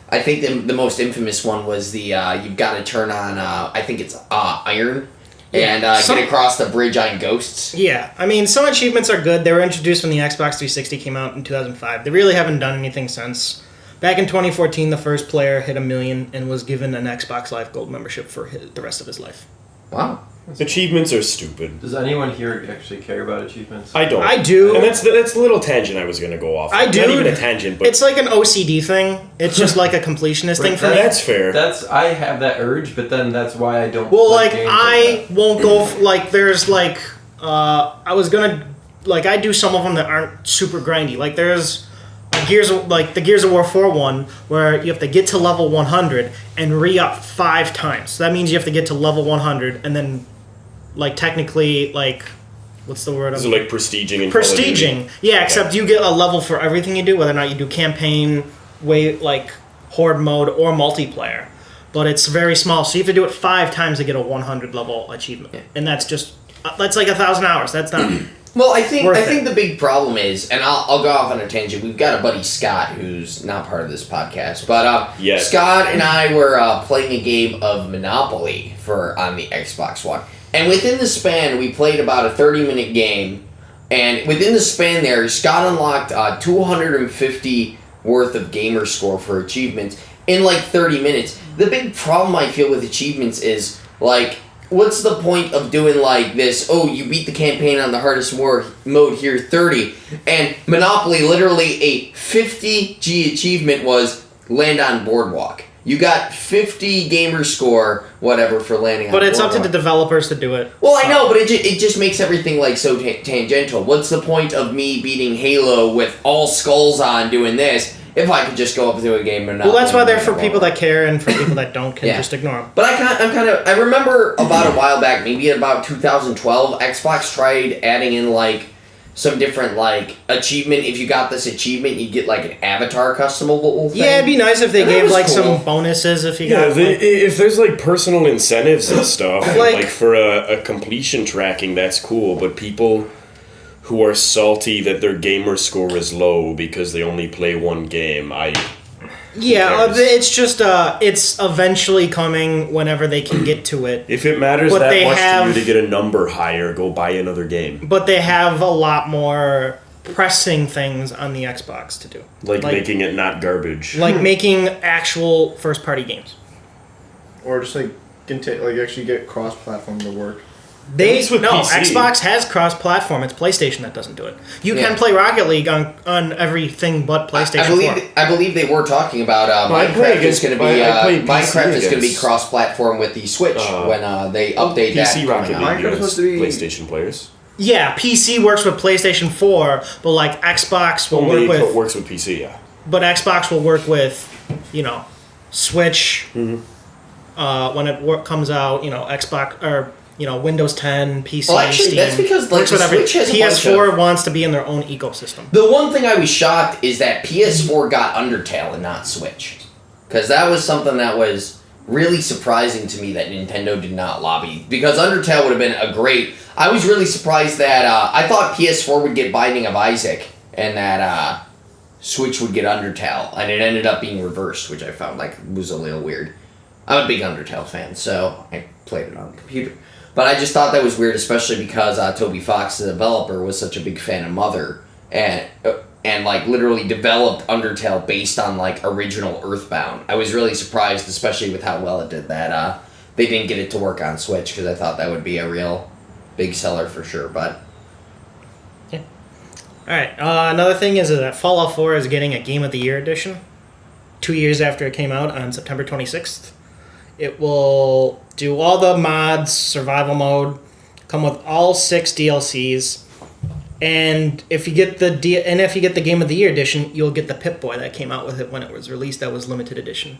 I think the most infamous one was the you've got to turn on I think it's iron. And get across the bridge on ghosts. Yeah, I mean, some achievements are good. They were introduced when the Xbox 360 came out in 2005. They really haven't done anything since. Back in 2014, the first player hit 1 million and was given an Xbox Live Gold membership for the rest of his life. Wow. Achievements are stupid. Does anyone here actually care about achievements? I don't. I do. And that's the little tangent I was going to go off. I do. Not even a tangent, but... It's like an OCD thing. It's just like a completionist thing for me. That's fair. I have that urge, but then that's why I don't. Well, play like, games I that. won't go... there's, I was gonna... I do some of them that aren't super grindy. Like, there's... the Gears of War 4 one, where you have to get to level 100 and re-up 5 times. So that means you have to get to level 100 and then... technically, what's the word? Is it like prestiging and Call of Duty? Prestiging. Yeah, except you get a level for everything you do, whether or not you do campaign, horde mode, or multiplayer. But it's very small, so you have to do it 5 times to get a 100 level achievement. Yeah. And that's just, that's like 1,000 hours. That's not... Well, I think the big problem is, and I'll go off on a tangent. We've got a buddy Scott who's not part of this podcast, but yes. Scott and I were playing a game of Monopoly on the Xbox One, and within the span, we played about a 30-minute game, and within the span there, Scott unlocked 250 worth of gamer score for achievements in 30 minutes. The big problem I feel with achievements is what's the point of doing this? Oh, you beat the campaign on the hardest mode here, 30. And Monopoly, literally a 50G achievement was land on boardwalk. You got 50 gamer score, whatever, for landing on boardwalk. But it's up to the developers to do it. Well, I know, but it just makes everything so tangential. What's the point of me beating Halo with all skulls on doing this? If I could just go up to a game and not... Well, that's why they're for people that care, and for people that don't, can just ignore them. But I remember about a while back, maybe about 2012, Xbox tried adding in some different achievement. If you got this achievement, you'd get an avatar customable thing. Yeah, it'd be nice if they gave cool. some bonuses if you got... if there's personal incentives and stuff, for a completion tracking, that's cool, but people who are salty that their gamer score is low because they only play one game, it's just it's eventually coming whenever they can get to it. If it matters that much to you to get a number higher, go buy another game. But they have a lot more pressing things on the Xbox to do, making it not garbage, making actual first-party games, or just actually get cross-platform to work. Xbox has cross-platform. It's PlayStation that doesn't do it. You can play Rocket League on everything but PlayStation 4. I believe they were talking about Minecraft is going to be cross-platform with the Switch when they update PC that. Rocket League is PlayStation players. Yeah, PC works with PlayStation 4, but Xbox will work with... works with PC, yeah. But Xbox will work with, Switch. Mm-hmm. When it comes out, Xbox or Windows 10, PC, well, actually, Steam. that's because the Switch has PS4 wants to be in their own ecosystem. The one thing I was shocked is that PS4 got Undertale and not Switch, because that was something that was really surprising to me that Nintendo did not lobby. Because Undertale would have been a great. I was really surprised that I thought PS4 would get Binding of Isaac and that Switch would get Undertale, and it ended up being reversed, which I found was a little weird. I'm a big Undertale fan, so I played it on the computer. But I just thought that was weird, especially because Toby Fox, the developer, was such a big fan of Mother, and literally developed Undertale based on original Earthbound. I was really surprised, especially with how well it did, that they didn't get it to work on Switch, because I thought that would be a real big seller for sure. But yeah. All right. Another thing is that Fallout 4 is getting a Game of the Year edition 2 years after it came out on September 26th. It will do all the mods, survival mode, come with all 6 DLCs, and if you get the Game of the Year edition, you'll get the Pip-Boy that came out with it when it was released. That was limited edition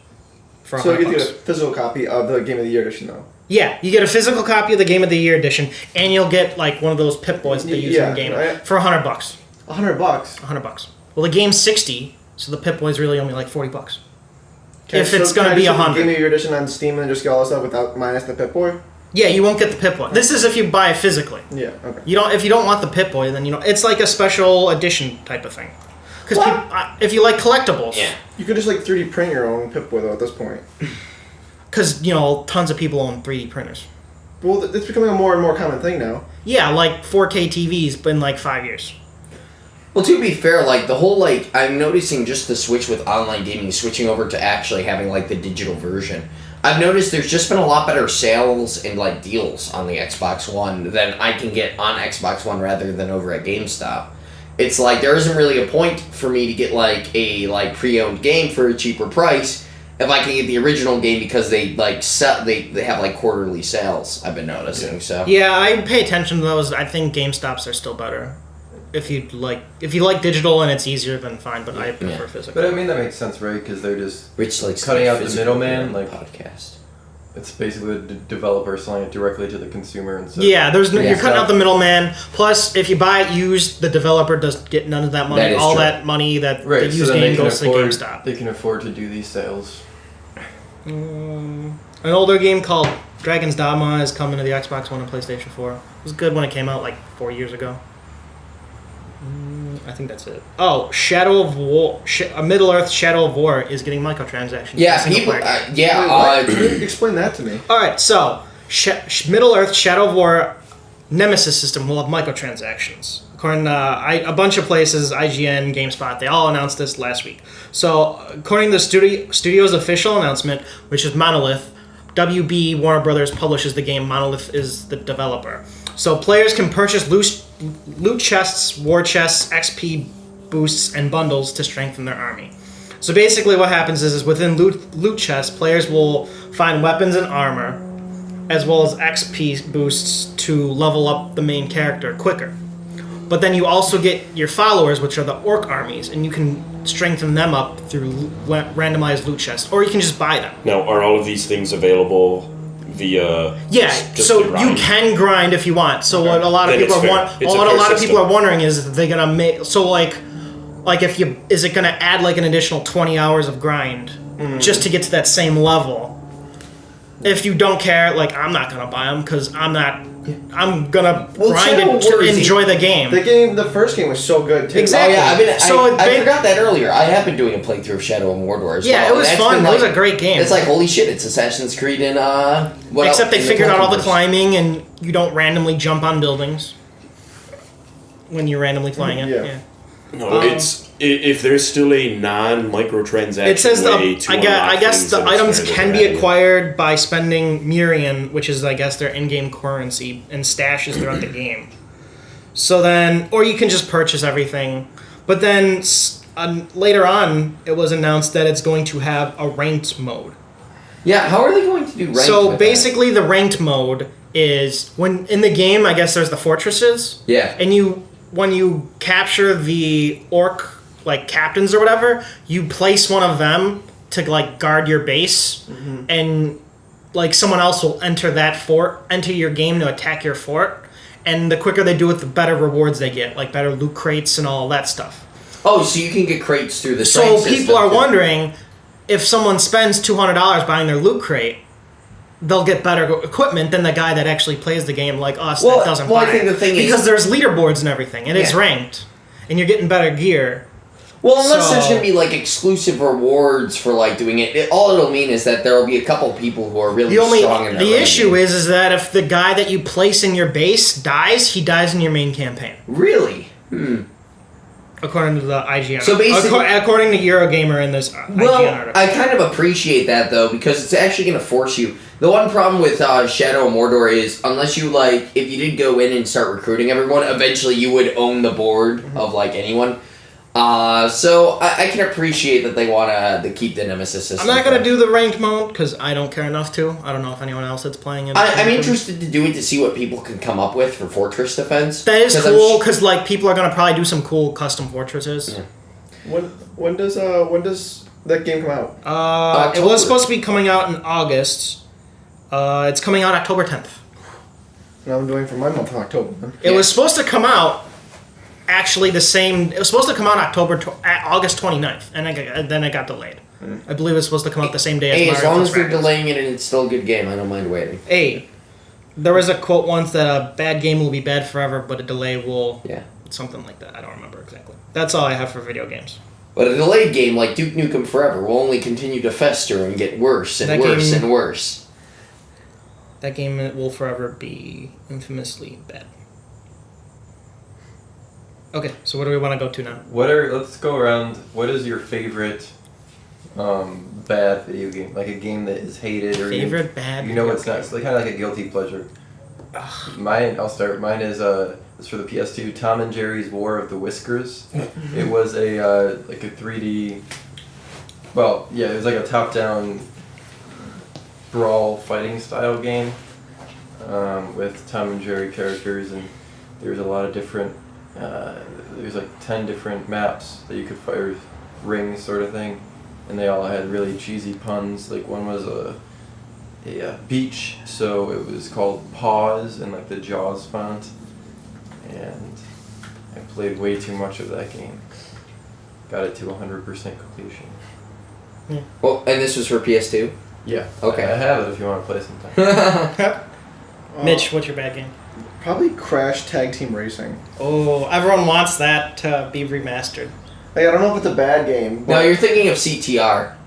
for So you $100. get a physical copy of the Game of the Year edition, though. Yeah, you get a physical copy of the Game of the Year edition, and you'll get like one of those Pip-Boys that they use in the game right. for $100. $100. $100. Well, the game's 60, so the Pip-Boy's really only like $40. Okay, If it's so gonna can I be just get the 100. Game of the Year edition on Steam and just get all this stuff without minus the Pip-Boy. Yeah, you won't get the Pip-Boy. This is if you buy it physically. Yeah. Okay. You don't. If you don't want the Pip-Boy, then it's like a special edition type of thing. Because if you like collectibles, Yeah. You could just like 3D print your own Pip-Boy though at this point. because tons of people own 3D printers. Well, it's becoming a more and more common thing now. Yeah, like 4K TVs in like 5 years. Well, to be fair, like the whole I'm noticing just the switch with online gaming, switching over to actually having like the digital version. I've noticed there's just been a lot better sales and like deals on the Xbox One than I can get on Xbox One rather than over at GameStop. It's like there isn't really a point for me to get like a pre-owned game for a cheaper price if I can get the original game because they they have like quarterly sales. I've been noticing. So Yeah, I pay attention to those. I think GameStops are still better. If you like digital and it's easier, then fine. But I prefer physical. But I mean that makes sense, right? Because they're just Rich likes cutting out the physical middleman, game like podcast. it's basically the developer selling it directly to the consumer and so. Yeah, you're cutting so- out the middleman. Plus, if you buy it used, the developer does get none of that money. That is All true. that money that Right, the so used then game goes to GameStop. They can afford to do these sales. An older game called Dragon's Dogma is coming to the Xbox One and PlayStation 4. It was good when it came out like 4 years ago. I think that's it. Oh, Shadow of War, Middle-earth Shadow of War is getting microtransactions. Yeah, Single people. player. Wait, what? Explain that to me. All right, so Middle-earth Shadow of War Nemesis system will have microtransactions. According to a bunch of places, IGN, GameSpot, they all announced this last week. So, according to the studio's official announcement, which is Monolith, WB Warner Brothers publishes the game. Monolith is the developer. So players can purchase loot chests, war chests, XP boosts, and bundles to strengthen their army. So basically what happens is within loot chests, players will find weapons and armor, as well as XP boosts to level up the main character quicker. But then you also get your followers, which are the orc armies, and you can strengthen them up through randomized loot chests, or you can just buy them. Now, are all of these things available via? Yeah, just so the grind? you can grind if you want. So what a lot of Then people it's fair. are It's a what a fair lot of people system. are wondering is they're gonna make if you is it gonna add like an additional 20 hours of grind just to get to that same level? If you don't care, like I'm not gonna buy them because I'm gonna grind Shadow it to War is enjoy the game. The first game was so good too. Exactly. Oh yeah, So I forgot that earlier. I have been doing a playthrough of Shadow of Mordor as Yeah, well. it was and that's fun. been, It was a great game. It's like holy shit! It's Assassin's Creed and Except they figured out all the collectibles. climbing and you don't randomly jump on buildings when you're randomly flying it. Yeah. Yeah. No, it's if there's still a non-microtransaction It says way to I unlock guess things, the then it's items fair that can they're be adding it. acquired by spending Mirian, which is I guess their in-game currency, and stashes throughout the game. So then, or you can just purchase everything. But then later on, it was announced that it's going to have a ranked mode. Yeah, how are they going to do ranked? So with basically, the ranked mode is when in the game, I guess there's the fortresses. that? Yeah. And when you capture the orc like captains or whatever, you place one of them to like guard your base, and like someone else will enter your game to attack your fort. And the quicker they do it, the better rewards they get, like better loot crates and all that stuff. Oh, so you can get crates through the. So strength people system, are too. wondering if someone spends $200 buying their loot crate, they'll get better equipment than the guy that actually plays the game like us that doesn't buy I think it. the thing is Because there's leaderboards and everything, and it's Yeah. ranked, and you're getting better gear. well, unless so- there's gonna be like exclusive rewards for like doing it, all it'll mean is that there will be a couple people who are really strong in their The own issue game. is that if the guy that you place in your base dies, he dies in your main campaign, Really. according to the IGN. So basically- according to Eurogamer in this IGN Well, article. I kind of appreciate that though because it's actually going to force you. The one problem with Shadow of Mordor is unless you if you did go in and start recruiting everyone, eventually you would own the board of anyone. So I can appreciate that they want to keep the Nemesis system. I'm not going to do the ranked mode because I don't care enough to. I don't know if anyone else that's playing it. I'm interested to do it to see what people can come up with for fortress defense. That is 'Cause I'm cool because people are going to probably do some cool custom fortresses. Yeah. When does that game come out? It October. was supposed to be coming out in August. It's coming out October 10th. And I'm doing for my month of October. Then. It was supposed to come out actually the same. It was supposed to come out August 29th, and then it got delayed. I believe it's supposed to come out the same day as Hey, Mario as long plus as they're Rabbids. delaying it and it's still a good game, I don't mind waiting. Hey, there was a quote once that a bad game will be bad forever, but a delay will... Yeah. Something like that. I don't remember exactly. That's all I have for video games. But a delayed game like Duke Nukem Forever will only continue to fester and get worse and That worse game- and worse. That game will forever be infamously bad. Okay, so what do we want to go to now? Let's go around. What is your favorite bad video game? Like a game that is hated or Favorite bad you know video it's not. It's like, kind of like a guilty pleasure. I'll start. Mine is it's for the PS2. Tom and Jerry's War of the Whiskers. It was a like a 3D. Well, yeah, it was like a top-down brawl fighting style game with Tom and Jerry characters, and there's a lot of different. There's like 10 different maps that you could fire rings sort of thing, and they all had really cheesy puns. Like one was a beach, so it was called Paws in like the Jaws font, and I played way too much of that game. Got it to 100% completion. Well, and this was for PS2? Yeah. Okay. I have it if you want to play sometime. Mitch, what's your bad game? Probably Crash Tag Team Racing. Oh, everyone wants that to be remastered. Like, I don't know if it's a bad game. No, you're thinking of CTR.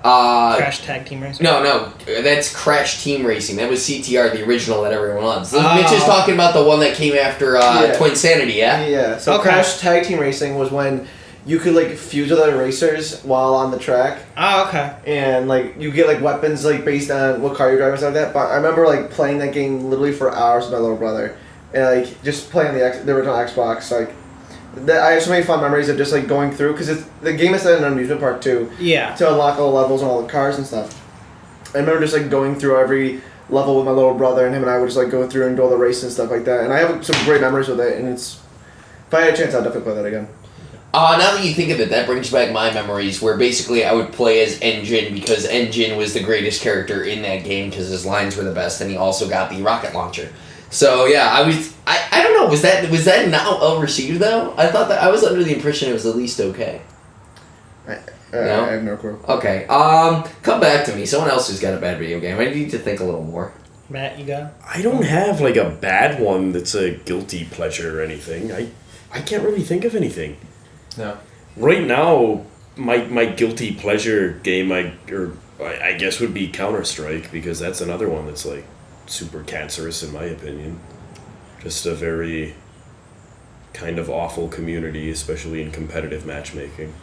Crash Tag Team Racing? No, that's Crash Team Racing. That was CTR, the original that everyone loves. Oh. Mitch is talking about the one that came after Twinsanity, yeah? Yeah, so Okay. Crash Tag Team Racing was when you could like fuse with other racers while on the track, Oh, okay. and like you get like weapons like based on what car you're driving and stuff like that. But I remember like playing that game literally for hours with my little brother, and like just playing the original Xbox. Like I have so many fun memories of just like going through because the game is set in an amusement park too, Yeah. to unlock all the levels and all the cars and stuff. I remember just like going through every level with my little brother, and him and I would just like go through and do all the races and stuff like that. And I have some great memories with it, and it's if I had a chance, I'd definitely play that again. Now that you think of it, that brings back my memories where basically I would play as Engine because Engine was the greatest character in that game because his lines were the best, and he also got the rocket launcher. So yeah, I don't know, was that not well received though? I thought that I was under the impression it was at least okay. No? I have no clue. Okay, come back to me. Someone else who's got a bad video game. I need to think a little more. Matt, you got? I don't have like a bad one that's a guilty pleasure or anything. I can't really think of anything. No. Right now, my guilty pleasure game I guess would be Counter-Strike, because that's another one that's like super cancerous in my opinion. Just a very kind of awful community, especially in competitive matchmaking.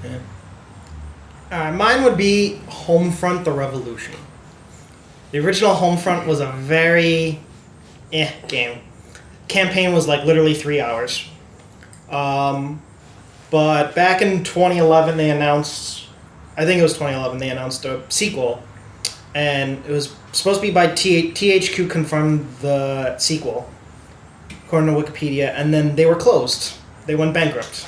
Yeah. Mine would be Homefront: The Revolution. The original Homefront was a very game. Campaign was like literally 3 hours. But back in 2011, they announced, I think it was 2011, they announced a sequel. And it was supposed to be by THQ confirmed the sequel, according to Wikipedia, and then they were closed. They went bankrupt.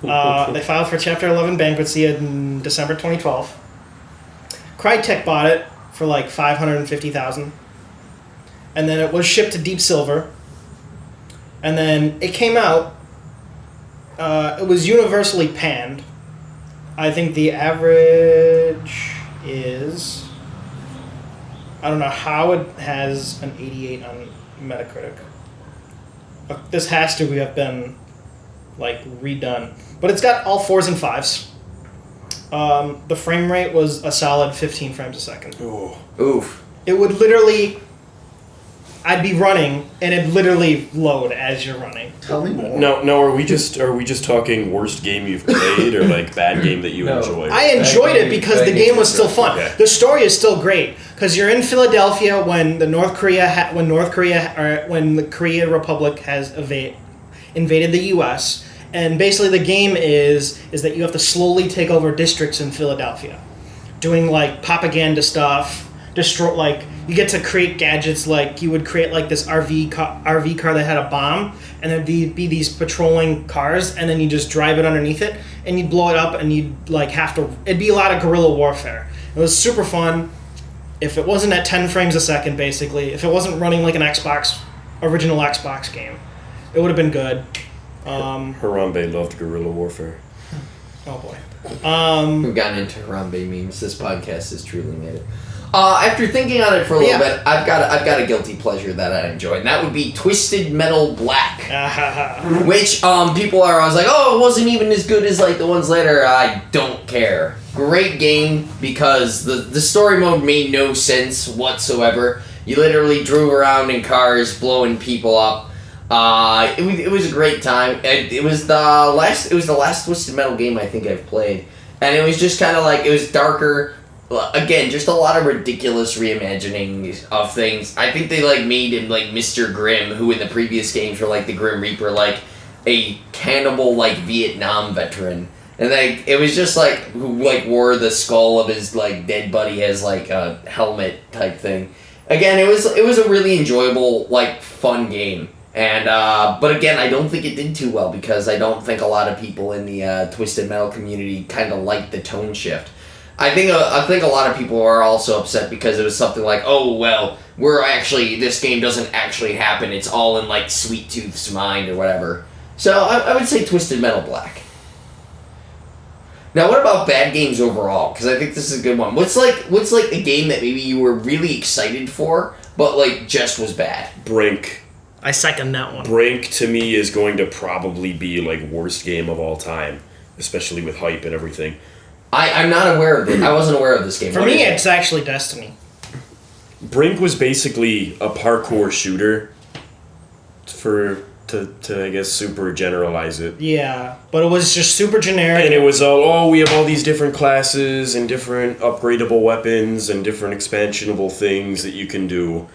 They filed for Chapter 11 bankruptcy in December 2012. Crytek bought it for like $550,000. And then it was shipped to Deep Silver. And then it came out. It was universally panned. I think the average is... I don't know how it has an 88 on Metacritic. This has to have been like redone. But it's got all 4s and 5s. The frame rate was a solid 15 frames a second. Oh. Oof. It would literally... I'd be running, and it'd literally load as you're running. Tell me more. No, are we just talking worst game you've played or like bad game that you No. enjoy? I enjoyed it because the game was still fun. Okay. The story is still great because you're in Philadelphia when the Korea Republic has invaded the U.S. and basically the game is that you have to slowly take over districts in Philadelphia, doing like propaganda stuff, you get to create gadgets like you would create like this RV car that had a bomb, and there'd be these patrolling cars, and then you just drive it underneath it, and you'd blow it up, and you'd like have to. It'd be a lot of guerrilla warfare. It was super fun. If it wasn't at 10 frames a second, basically, if it wasn't running like an original Xbox game, it would have been good. Harambe loved guerrilla warfare. Oh boy. We've gotten into Harambe memes. This podcast has truly made it. After thinking on it for a little bit, I've got a guilty pleasure that I enjoy, and that would be Twisted Metal Black, which people are always like, oh, it wasn't even as good as like the ones later. I don't care. Great game because the story mode made no sense whatsoever. You literally drove around in cars blowing people up. It was a great time. It was the last Twisted Metal game I think I've played, and it was just kind of like it was darker. Again, just a lot of ridiculous reimagining of things. I think they like made him like Mr. Grimm, who in the previous games were like the Grim Reaper, like a cannibal like Vietnam veteran, and like it was just like who like wore the skull of his like dead buddy as like a helmet type thing. Again, it was a really enjoyable like fun game. And but again, I don't think it did too well because I don't think a lot of people in the Twisted Metal community kind of liked the tone shift. I think a lot of people are also upset because it was something like, oh well, this game doesn't actually happen. It's all in like Sweet Tooth's mind or whatever. So I would say Twisted Metal Black. Now, what about bad games overall? Because I think this is a good one. What's like a game that maybe you were really excited for, but like just was bad? Brink. I second that one. Brink to me is going to probably be like worst game of all time, especially with hype and everything. I'm not aware of it. I wasn't aware of this game. For me, it's actually Destiny. Brink was basically a parkour shooter to I guess super generalize it. Yeah, but it was just super generic. And it was all, we have all these different classes and different upgradable weapons and different expansionable things that you can do.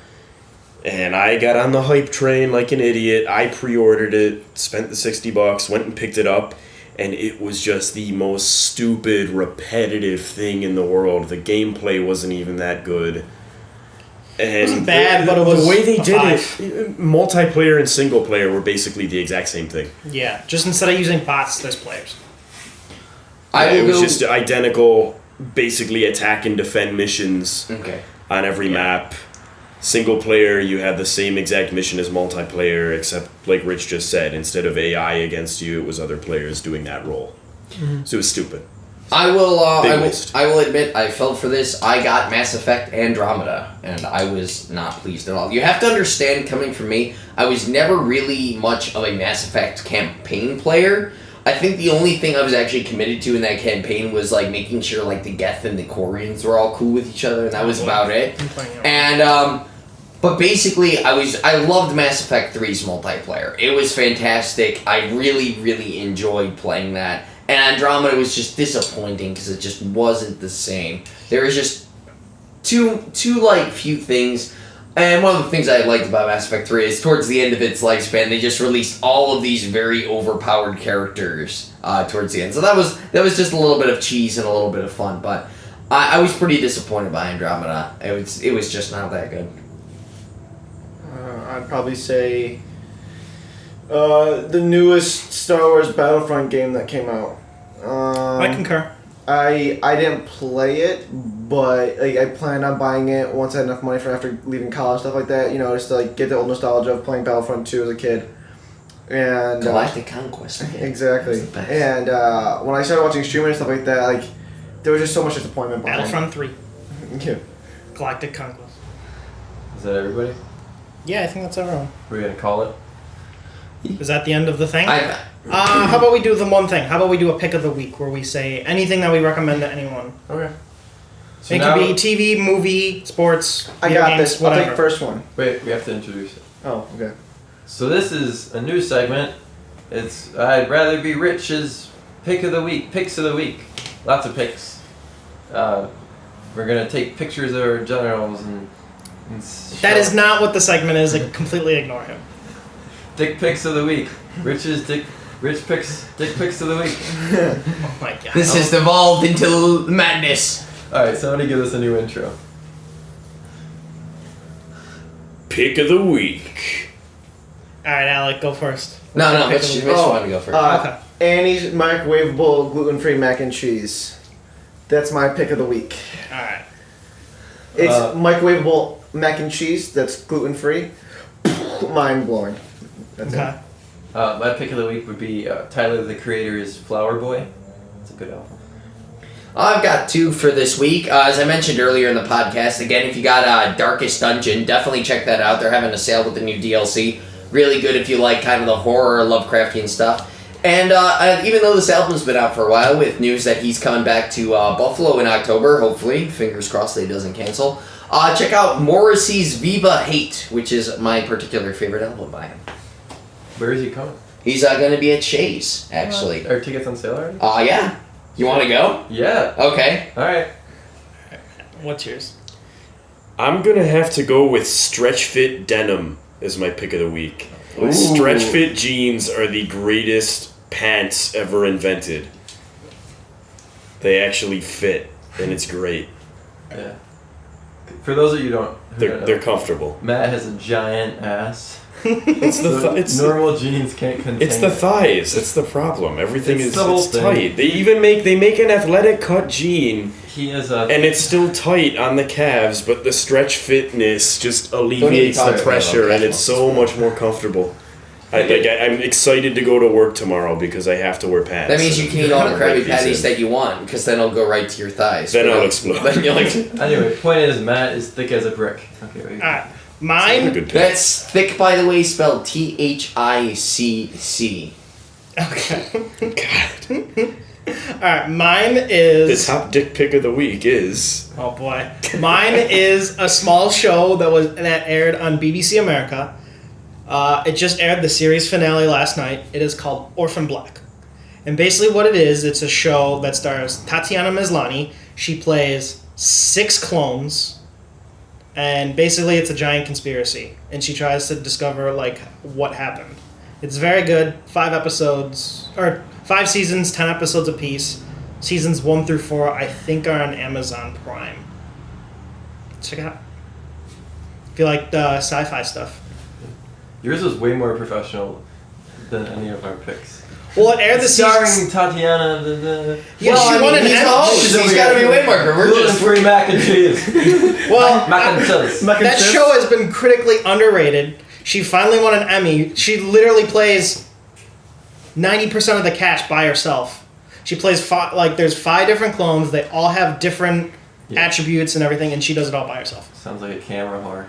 And I got on the hype train like an idiot. I pre-ordered it, spent the $60, went and picked it up, and it was just the most stupid, repetitive thing in the world. The gameplay wasn't even that good. And it wasn't bad, but it was the way they did 5. it, multiplayer and single player were basically the exact same thing. Yeah, just instead of using bots, there's players. It was just identical, basically attack and defend missions on every map. Single player, you had the same exact mission as multiplayer, except, like Rich just said, instead of AI against you, it was other players doing that role. Mm-hmm. So it was stupid. I will admit, I fell for this. I got Mass Effect Andromeda, and I was not pleased at all. You have to understand, coming from me, I was never really much of a Mass Effect campaign player. I think the only thing I was actually committed to in that campaign was like making sure like the Geth and the Quarians were all cool with each other, and that was about it. And but basically, I loved Mass Effect 3's multiplayer. It was fantastic. I really, really enjoyed playing that. And Andromeda was just disappointing because it just wasn't the same. There was just too like few things. And one of the things I liked about Mass Effect 3 is towards the end of its lifespan, they just released all of these very overpowered characters towards the end. So that was just a little bit of cheese and a little bit of fun. But I was pretty disappointed by Andromeda. It was just not that good. I'd probably say the newest Star Wars Battlefront game that came out. I concur. I didn't play it, but like, I planned on buying it once I had enough money for after leaving college, stuff like that. You know, just to like get the old nostalgia of playing Battlefront 2 as a kid. And Galactic Conquest. Exactly. And when I started watching streamers and stuff like that, like there was just so much disappointment behind Battlefront 3. Yeah. Galactic Conquest. Is that everybody? Yeah, I think that's everyone. We're gonna call it. Is that the end of the thing? How about we do the one thing? How about we do a pick of the week where we say anything that we recommend to anyone? Okay. So it could be TV, movie, sports. I got games, this. whatever. I'll take first one. Wait, we have to introduce it. Oh, okay. So this is a new segment. It's I'd rather be Rich's pick of the week. Picks of the week. Lots of picks. We're gonna take pictures of our generals and that is not what the segment is. I completely ignore him. Dick picks of the week. Rich picks dick picks of the week. Oh my god. This has devolved into madness. Alright, somebody give us a new intro. pick of the week. All right, Alec, go first. No, Pick Mitch, of the Mitch week. wanted to go first. Okay. Annie's microwavable gluten-free mac and cheese. That's my pick of the week. All right. It's microwavable mac and cheese that's gluten-free. Mind blowing. That's Okay. it. My pick of the week would be Tyler the Creator's Flower Boy. It's a good album. I've got 2 for this week. As I mentioned earlier in the podcast, again, if you got Darkest Dungeon, definitely check that out. They're having a sale with the new DLC. Really good if you like kind of the horror, Lovecraftian stuff. And even though this album's been out for a while, with news that he's coming back to Buffalo in October, hopefully, fingers crossed that he doesn't cancel, check out Morrissey's Viva Hate, which is my particular favorite album by him. Where is he coming? He's going to be at Shays, actually. Are tickets on sale already? Yeah. You want to go? Yeah. Okay. All right. What's yours? I'm gonna have to go with Stretch Fit Denim as my pick of the week. Ooh. Stretch Fit jeans are the greatest pants ever invented. They actually fit, and it's great. Yeah. For those of you who don't They're know, comfortable. Matt has a giant ass. It's the So it's normal jeans can't contain. it's the thighs. That's the problem. Everything It's is the whole it's thing. tight. They make an athletic cut jean, He is a. and it's still tight on the calves, but the stretch fitness just Don't alleviates even the talk pressure, about and it's so much more comfortable. I'm excited to go to work tomorrow because I have to wear pants. That means you can eat all the Right, Krabby these Patties in. that you want, because then it'll go right to your thighs. Then I'll But explode. Then you're like, Anyway, point is, Matt is thick as a brick. Okay, wait. All right. Not a Mine. good pick. that's thick, by the way, spelled THICC. Okay. God. All right. Mine The is. top dick pick of the week is Oh boy. Mine is a small show that aired on BBC America. It just aired the series finale last night. It is called Orphan Black. And basically what it is, it's a show that stars Tatiana Maslany. She plays 6 clones. And basically it's a giant conspiracy. And she tries to discover, like, what happened. It's very good. 5 episodes, or 5 seasons, 10 episodes apiece. Seasons 1 through 4, I think, are on Amazon Prime. Check it out. If you like the sci-fi stuff. Yours was way more professional than any of our picks. Well, it aired the Starring season. Tatiana. Yeah, Well, she I won mean, an he's the Emmy. host. He's got to be way more. We're just Gluten-free mac and cheese. Well, Mac and cheese. that show has been critically underrated. She finally won an Emmy. She literally plays 90% of the cast by herself. She plays there's 5 different clones. They all have different attributes and everything, and she does it all by herself. Sounds like a camera whore.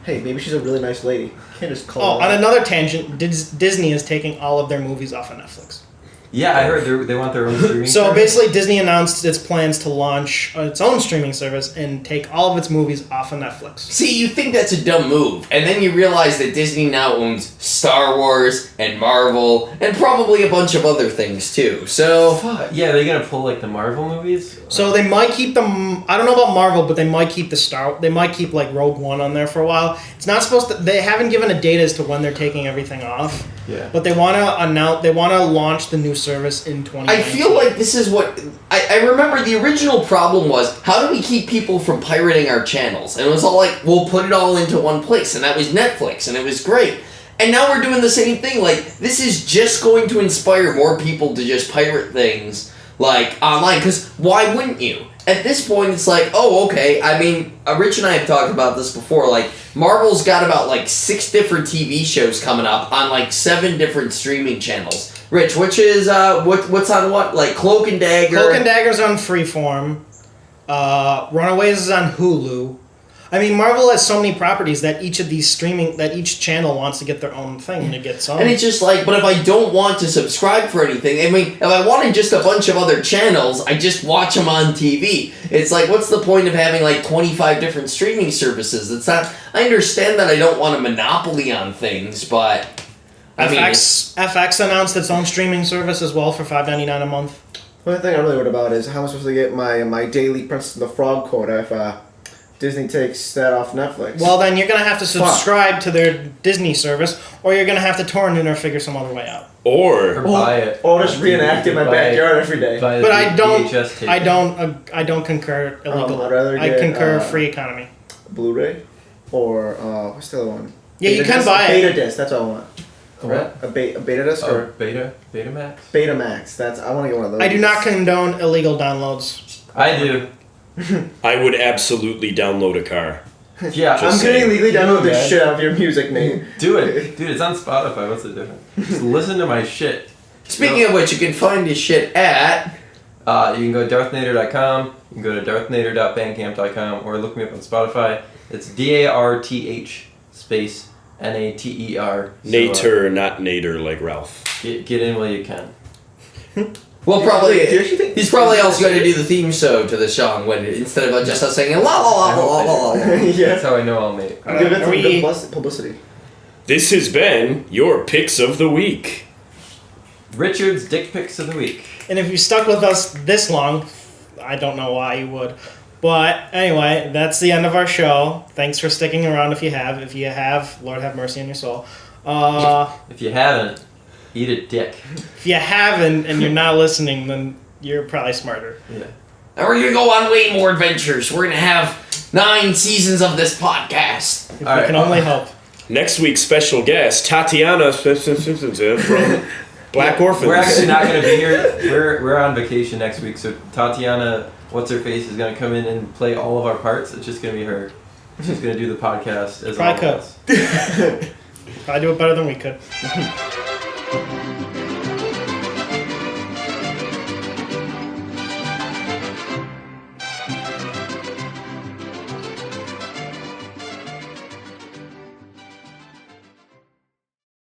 Hey, maybe she's a really nice lady. You can't just call Oh, her on out. another tangent, Disney is taking all of their movies off of Netflix. Yeah, I heard they want their own streaming. So service. basically, Disney announced its plans to launch its own streaming service and take all of its movies off of Netflix. See, you think that's a dumb move, and then you realize that Disney now owns Star Wars and Marvel and probably a bunch of other things too. So Fuck. Yeah, they're gonna pull like the Marvel movies. So they might keep them. I don't know about Marvel, but they might keep They might keep like Rogue One on there for a while. It's not supposed to. They haven't given a date as to when they're taking everything off. Yeah. But they want to announce. They want to launch the new service in 2019. I feel like this is what I remember. The original problem was, how do we keep people from pirating our channels? And it was all like, we'll put it all into one place, and that was Netflix, and it was great. And now we're doing the same thing. Like, this is just going to inspire more people to just pirate things like online. Because why wouldn't you? At this point, it's like, oh, okay. I mean, Rich and I have talked about this before. Like, Marvel's got about like 6 different TV shows coming up on like 7 different streaming channels. Rich, which is what's on what? Like Cloak and Dagger. Cloak and Dagger's on Freeform. Runaways is on Hulu. I mean, Marvel has so many properties that each channel wants to get their own thing to get some. And it's just like, but if I don't want to subscribe for anything, I mean, if I wanted just a bunch of other channels, I just watch them on TV. It's like, what's the point of having like 25 different streaming services? It's not. I understand that I don't want a monopoly on things, but I mean, FX announced its own streaming service as well for $5.99 a month. The only thing I'm really worried about is how am I supposed to get my daily Princess and the Frog quota if Disney takes that off Netflix? Well, then you're going to have to subscribe to their Disney service, or you're going to have to torrent it or figure some other way out. Or or buy it. Or just reenact it in my backyard every day. Buy the But I VHS tape. don't concur illegal. I'd rather I get, concur free economy. Blu-ray? or what's the other one? Yeah, you Beta can disc? buy Beta it. disc. That's what I want. What? A beta disc Or or Betamax? Betamax. I want to get one of those. I do not condone illegal downloads. I do. I would absolutely download a car. Yeah, I'm Just gonna saying. illegally download the man. shit out of your music, Nate. Do it. Dude, it's on Spotify. What's the difference? Just listen to my shit. Speaking of which, you can find this shit at. You can go to darthnader.com, you can go to darthnader.bandcamp.com, or look me up on Spotify. It's DARTH space NATER. So, Nater, not Nader, like Ralph. get in while you can. Well, probably. Do you actually think He's probably also going to do the theme show to the song when instead of just us singing la la la la la la. Yeah. That's how I know I'll make it. Give it Are some we- good publicity. This has been your picks of the week. Richard's dick pics of the week. And if you stuck with us this long, I don't know why you would. But anyway, that's the end of our show. Thanks for sticking around if you have. If you have, Lord have mercy on your soul. If you haven't, eat a dick. If you haven't and you're not listening, then you're probably smarter. Yeah. And we're going to go on way more adventures. We're going to have 9 seasons of this podcast. If All we right. can only hope. Next week's special guest, Tatiana from Black Orphans. We're actually not going to be here. We're on vacation next week, so Tatiana, what's her face, is going to come in and play all of our parts. It's just going to be her. She's going to do the podcast as Probably all of could. us. Probably do it better than we could.